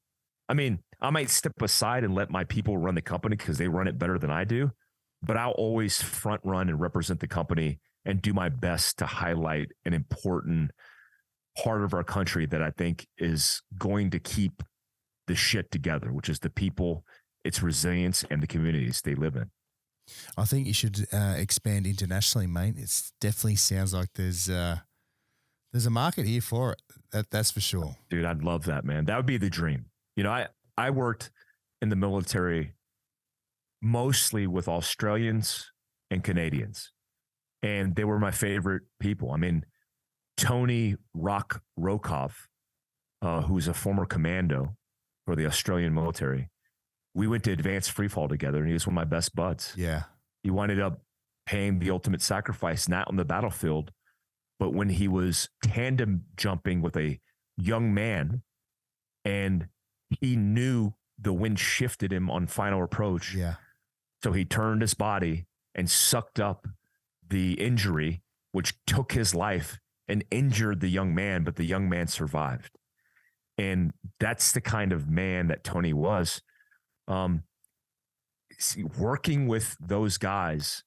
I mean, I might step aside and let my people run the company because they run it better than I do, but I'll always front run and represent the company and do my best to highlight an important part of our country that I think is going to keep the shit together, which is the people, its resilience, and the communities they live in. I think you should expand internationally, mate. It definitely sounds like there's a market here for it. That's for sure. Dude, I'd love that, man. That would be the dream. You know, I worked in the military mostly with Australians and Canadians, and they were my favorite people. I mean, Tony Rock Rokov, who's a former commando for the Australian military, we went to advanced freefall together, and he was one of my best buds. Yeah. He winded up paying the ultimate sacrifice, not on the battlefield, but when he was tandem jumping with a young man, and he knew the wind shifted him on final approach. Yeah. So he turned his body and sucked up the injury, which took his life and injured the young man, but the young man survived. And that's the kind of man that Tony was. Working with those guys,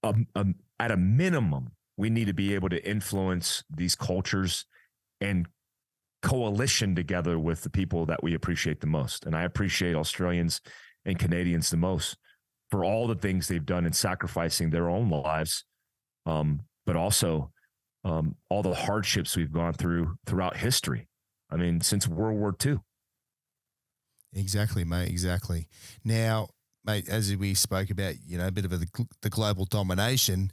at a minimum, we need to be able to influence these cultures and coalition together with the people that we appreciate the most. And I appreciate Australians and Canadians the most for all the things they've done in sacrificing their own lives, but also all the hardships we've gone through throughout history. I mean, since World War II. Exactly, mate. Exactly. Now, mate, as we spoke about, you know, a bit of the global domination,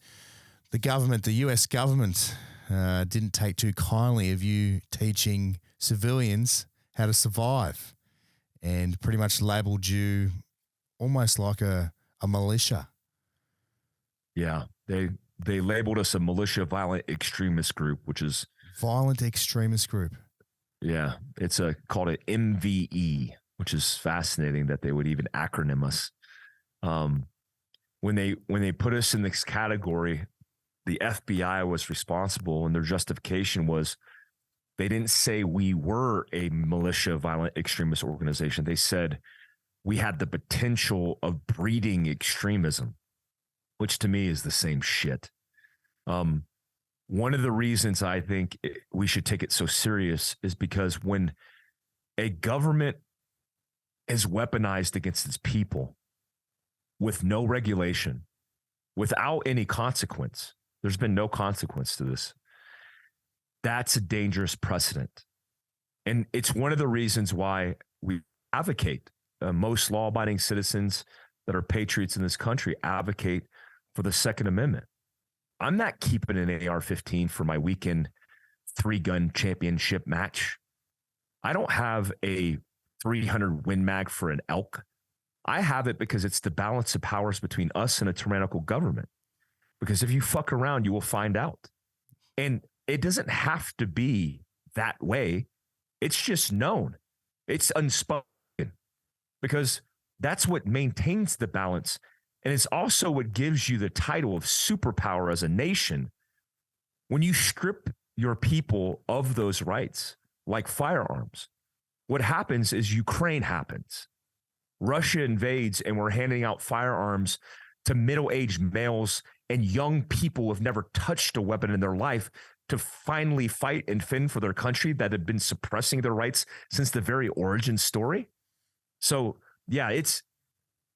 the government, the US government, didn't take too kindly of you teaching civilians how to survive, and pretty much labeled you almost like a militia. Yeah, they labeled us a militia violent extremist group, which is violent extremist group. Yeah, it's called an MVE, which is fascinating that they would even acronym us. When they put us in this category, the FBI was responsible, and their justification was they didn't say we were a militia violent extremist organization. They said we had the potential of breeding extremism, which to me is the same shit. One of the reasons I think we should take it so serious is because when a government is weaponized against its people with no regulation, without any consequence. There's been no consequence to this. That's a dangerous precedent. And it's one of the reasons why we advocate, most law-abiding citizens that are patriots in this country advocate for the Second Amendment. I'm not keeping an AR-15 for my weekend 3-gun championship match. I don't have a 300 Win Mag for an elk. I have it because it's the balance of powers between us and a tyrannical government. Because if you fuck around, you will find out. And it doesn't have to be that way. It's just known. It's unspoken. Because that's what maintains the balance. And it's also what gives you the title of superpower as a nation. When you strip your people of those rights, like firearms, what happens is Ukraine happens. Russia invades, and we're handing out firearms to middle-aged males and young people who have never touched a weapon in their life to finally fight and fend for their country that had been suppressing their rights since the very origin story. So, yeah, it's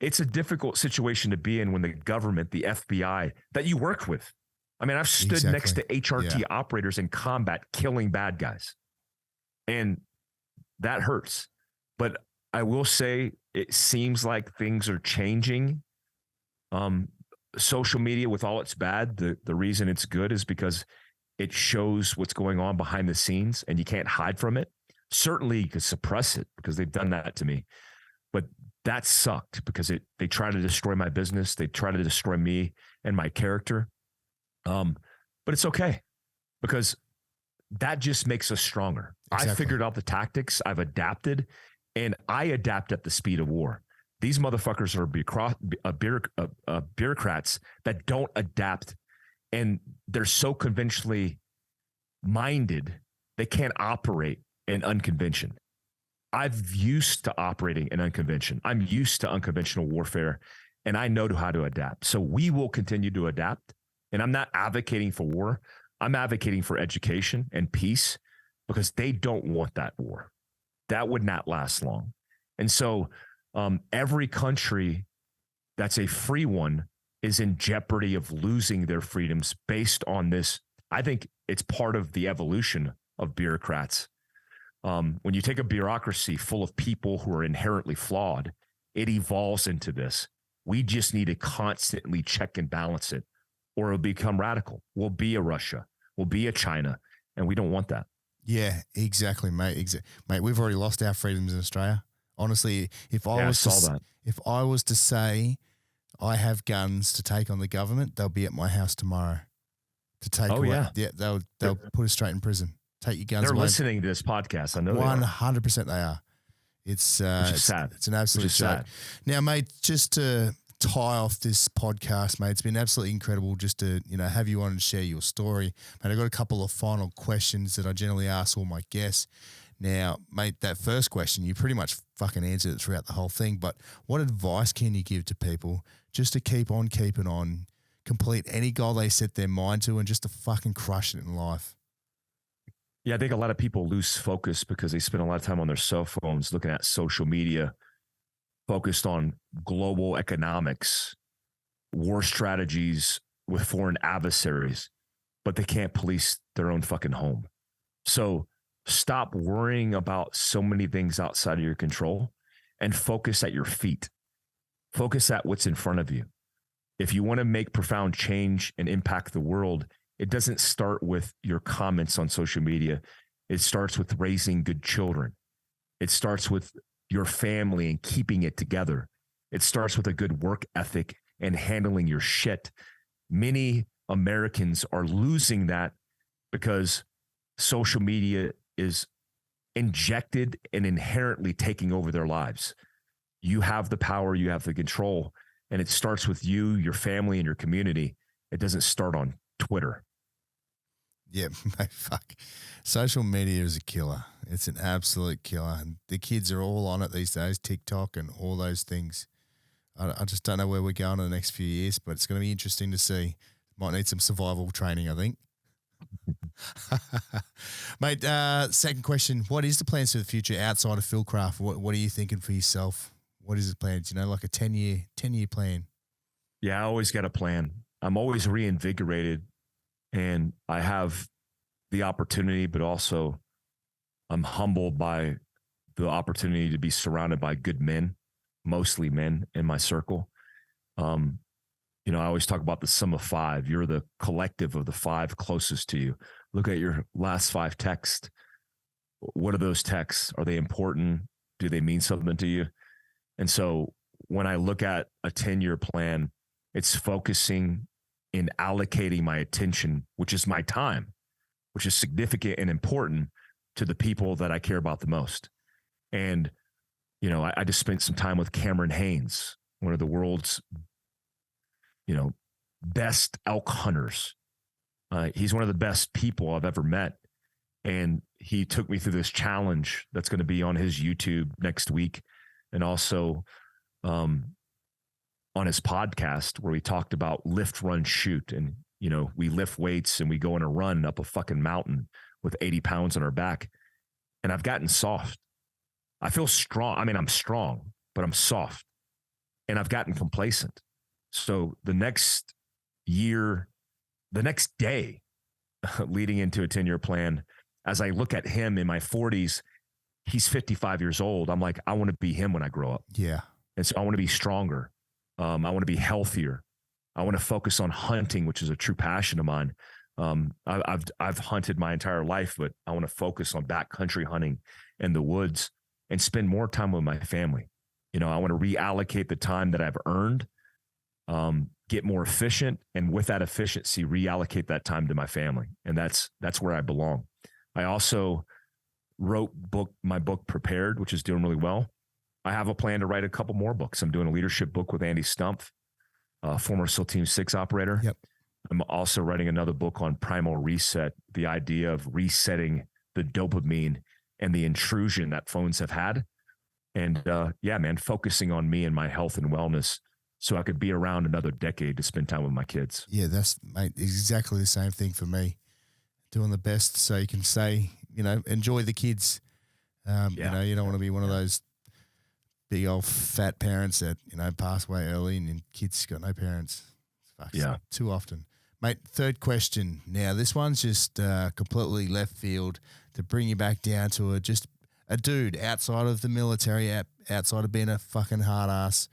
a difficult situation to be in when the government, the FBI that you work with. I mean, I've stood next to HRT operators in combat killing bad guys. And that hurts. But I will say it seems like things are changing. Social media, with all its bad, the reason it's good is because it shows what's going on behind the scenes and you can't hide from it. Certainly you could suppress it because they've done that to me. But that sucked because they try to destroy my business. They try to destroy me and my character. But it's okay because that just makes us stronger. Exactly. I figured out the tactics. I've adapted, and I adapt at the speed of war. These motherfuckers are bureaucrats that don't adapt, and they're so conventionally minded, they can't operate in unconvention. I've used to operating in unconvention. I'm used to unconventional warfare, and I know how to adapt. So we will continue to adapt, and I'm not advocating for war. I'm advocating for education and peace because they don't want that war. That would not last long. And so every country that's a free one is in jeopardy of losing their freedoms based on this. I think it's part of the evolution of bureaucrats. When you take a bureaucracy full of people who are inherently flawed, it evolves into this. We just need to constantly check and balance it, or it'll become radical. We'll be a Russia. We'll be a China, and we don't want that. Yeah, exactly, mate. Mate, we've already lost our freedoms in Australia. Honestly, if I was to say I have guns to take on the government, they'll be at my house tomorrow to take away. Yeah, they'll put us straight in prison. Take your guns. They're listening to this podcast. I know 100% they are. It's sad. It's an absolute sad. Now, mate, just to tie off this podcast, mate, it's been absolutely incredible just to have you on and share your story. Mate, I got a couple of final questions that I generally ask all my guests. Now, mate, that first question, you pretty much fucking answered it throughout the whole thing, but what advice can you give to people just to keep on keeping on, complete any goal they set their mind to, and just to fucking crush it in life? Yeah, I think a lot of people lose focus because they spend a lot of time on their cell phones looking at social media, focused on global economics, war strategies with foreign adversaries, but they can't police their own fucking home. So stop worrying about so many things outside of your control and focus at your feet. Focus at what's in front of you. If you want to make profound change and impact the world, it doesn't start with your comments on social media. It starts with raising good children. It starts with your family and keeping it together. It starts with a good work ethic and handling your shit. Many Americans are losing that because social media is injected and inherently taking over their lives. You have the power, you have the control, and it starts with you, your family, and your community. It doesn't start on Twitter. Yeah, mate, fuck. Social media is a killer. It's an absolute killer. And the kids are all on it these days, TikTok and all those things. I just don't know where we're going in the next few years, but it's going to be interesting to see. Might need some survival training, I think. Mate, second question. What is the plans for the future outside of Fieldcraft? What are you thinking for yourself? What is the plan? You know, like a 10-year plan? Yeah, I always got a plan. I'm always reinvigorated, and I have the opportunity, but also I'm humbled by the opportunity to be surrounded by good men, mostly men in my circle. You know, I always talk about the sum of five. You're the collective of the five closest to you. Look at your last 5 texts. What are those texts? Are they important? Do they mean something to you? And so when I look at a 10-year plan, it's focusing in allocating my attention, which is my time, which is significant and important to the people that I care about the most. And, you know, I just spent some time with Cameron Haynes, one of the world's, you know, best elk hunters. He's one of the best people I've ever met. And he took me through this challenge that's going to be on his YouTube next week. And also on his podcast where we talked about lift, run, shoot. And, you know, we lift weights and we go on a run up a fucking mountain with 80 pounds on our back. And I've gotten soft. I feel strong. I mean, I'm strong, but I'm soft. And I've gotten complacent. So the next year, the next day leading into a 10-year plan, as I look at him in my 40s, he's 55 years old. I'm like, I want to be him when I grow up. Yeah. And so I want to be stronger. I want to be healthier. I want to focus on hunting, which is a true passion of mine. I've hunted my entire life, but I want to focus on backcountry hunting in the woods and spend more time with my family. You know, I want to reallocate the time that I've earned, get more efficient, and with that efficiency, reallocate that time to my family. And that's where I belong. I also wrote my book Prepared, which is doing really well. I have a plan to write a couple more books. I'm doing a leadership book with Andy Stumpf, former SEAL Team 6 operator. Yep. I'm also writing another book on primal reset, the idea of resetting the dopamine and the intrusion that phones have had. And yeah, man, focusing on me and my health and wellness so I could be around another decade to spend time with my kids. Yeah, that's, mate, exactly the same thing for me. Doing the best so you can say, you know, enjoy the kids. You know, you don't want to be one of those big old fat parents that, you know, pass away early and kids got no parents. Fuck, too often. Mate, third question. Now, this one's just completely left field to bring you back down to just a dude outside of the military, outside of being a fucking hard ass.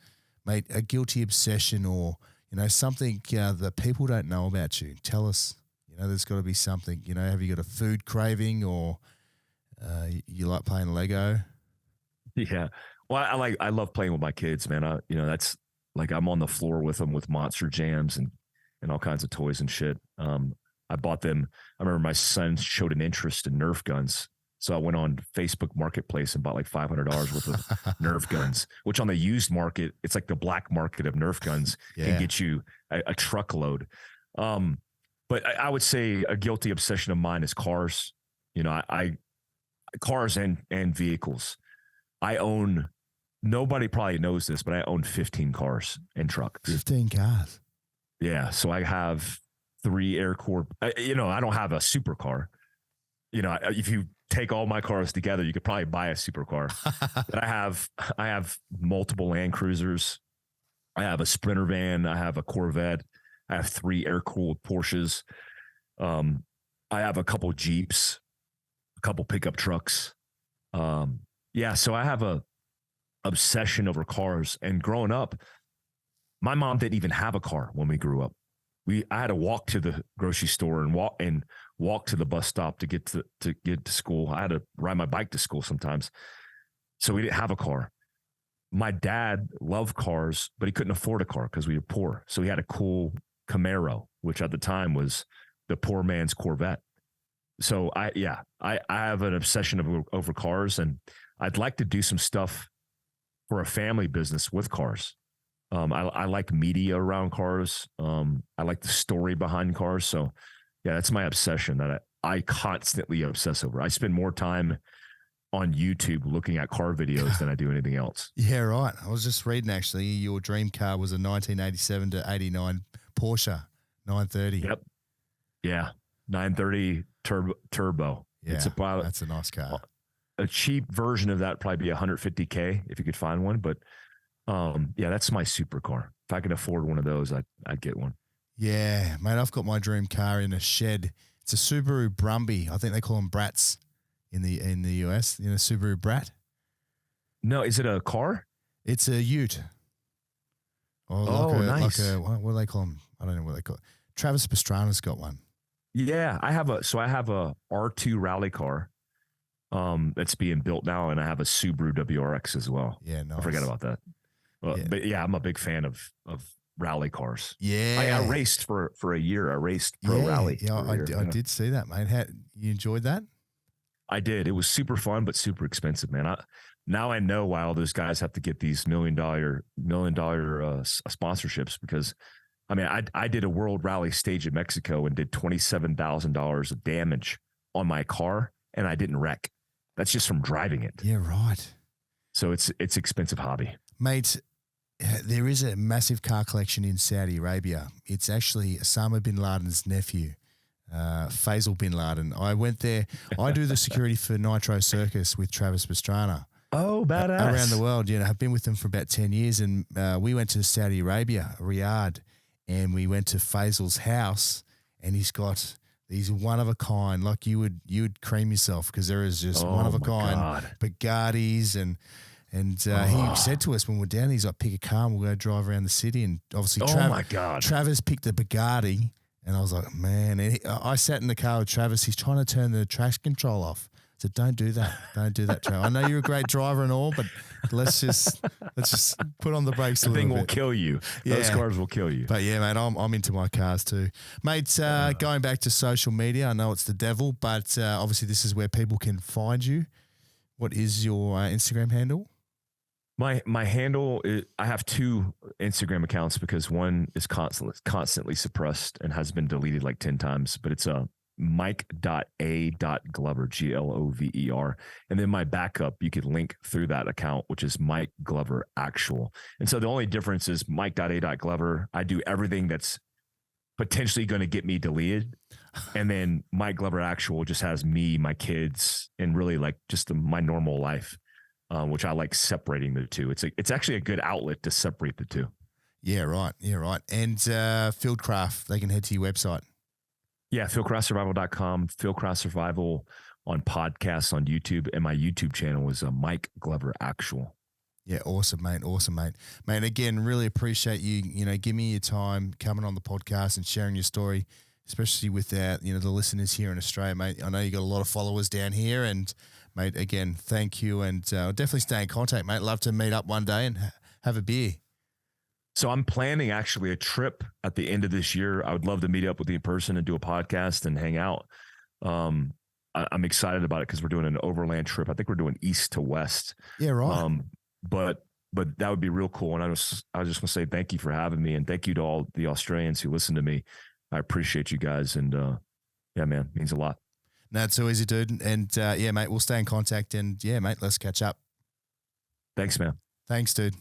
Mate, a guilty obsession or, you know, something that people don't know about you. Tell us, you know, there's got to be something. You know, have you got a food craving or you like playing Lego? Yeah. Well, I love playing with my kids, man. You know, that's like I'm on the floor with them with Monster Jams and all kinds of toys and shit. I bought them. I remember my son showed an interest in Nerf guns. So I went on Facebook Marketplace and bought like $500 worth of Nerf guns, which on the used market, it's like the black market of Nerf guns can get you a truckload. But I would say a guilty obsession of mine is cars. You know, cars and vehicles. I own, nobody probably knows this, but I own 15 cars and trucks. 15 cars. Yeah. So I have 3 Air Corps. You know, I don't have a supercar. You know, if you take all my cars together, you could probably buy a supercar. But I have multiple Land Cruisers. I have a Sprinter van. I have a Corvette. I have 3 air-cooled Porsches. I have a couple Jeeps, a couple pickup trucks. Yeah, so I have a obsession over cars. And growing up, my mom didn't even have a car when we grew up. I had to walk to the grocery store and walk to the bus stop to get to school. I had to ride my bike to school sometimes. So we didn't have a car. My dad loved cars, but he couldn't afford a car because we were poor. So he had a cool Camaro, which at the time was the poor man's Corvette. So I have an obsession over cars, and I'd like to do some stuff for a family business with cars. I like media around cars. I like the story behind cars. So yeah, that's my obsession that I constantly obsess over. I spend more time on YouTube looking at car videos than I do anything else. Yeah, right. I was just reading actually your dream car was a 1987 to 89 Porsche 930. Yep. Yeah. 930 turbo. Yeah, It's about that's a nice car. A cheap version of that probably be 150K if you could find one. But yeah, that's my supercar. If I could afford one of those, I'd get one. Yeah, mate, I've got my dream car in a shed. It's a Subaru Brumby. I think they call them Brats in the US. You know, Subaru Brat. No, is it a car? It's a Ute. Nice. What do they call them? I don't know what they call it. Travis Pastrana's got one. Yeah, I have a R2 rally car that's being built now, and I have a Subaru WRX as well. Yeah, nice. I forgot about that. But yeah, I'm a big fan of rally cars. Yeah, I raced for a year. I raced pro rally. Yeah, I did see that, mate. You enjoyed that? I did. It was super fun, but super expensive, man. Now I know why all those guys have to get these $1 million sponsorships, because I mean, I did a world rally stage in Mexico and did $27,000 of damage on my car, and I didn't wreck. That's just from driving it. Yeah, right. So it's expensive hobby, mate. There is a massive car collection in Saudi Arabia. It's actually Osama bin Laden's nephew, Faisal bin Laden. I went there. I do the security for Nitro Circus with Travis Pastrana. Oh, badass. Around the world. You know, I've been with them for about 10 years, and we went to Saudi Arabia, Riyadh, and we went to Faisal's house, and he's got these one of a kind, like you would cream yourself, because there is just one of a kind Bugattis, and he said to us when we're down, he's like, pick a car and we'll go drive around the city. And obviously, Travis picked the Bugatti, and I was like, man. And I sat in the car with Travis. He's trying to turn the traction control off. I said, don't do that. Don't do that, Travis. I know you're a great driver and all, but let's just put on the brakes a little bit. The thing will kill you. Yeah. Those cars will kill you. But yeah, mate, I'm into my cars too. Mate, going back to social media, I know it's the devil, but obviously this is where people can find you. What is your Instagram handle? My handle is, I have two Instagram accounts because one is constantly suppressed and has been deleted like 10 times, but it's Mike.A.Glover, Glover. And then my backup, you could link through that account, which is Mike Glover Actual. And so the only difference is Mike.A.Glover. I do everything that's potentially going to get me deleted. And then Mike Glover Actual just has me, my kids, and really like just my normal life. Which I like separating the two. It's actually a good outlet to separate the two. Yeah, right. And Fieldcraft, they can head to your website. Yeah, fieldcraftsurvival.com, Fieldcraft Survival on podcasts on YouTube, and my YouTube channel is Mike Glover Actual. Yeah, awesome, mate. Mate, again, really appreciate you, give me your time coming on the podcast and sharing your story, especially with the listeners here in Australia, mate. I know you got a lot of followers down here, and mate, again, thank you, and I'll definitely stay in contact, mate. Love to meet up one day and have a beer. So I'm planning actually a trip at the end of this year. I would love to meet up with you in person and do a podcast and hang out. I'm excited about it because we're doing an overland trip. I think we're doing east to west. Yeah, right. But that would be real cool. And I was just going to say thank you for having me, and thank you to all the Australians who listen to me. I appreciate you guys, and yeah, man, means a lot. No, it's so easy, dude. And yeah, mate, we'll stay in contact, and yeah, mate, let's catch up. Thanks, man. Thanks, dude.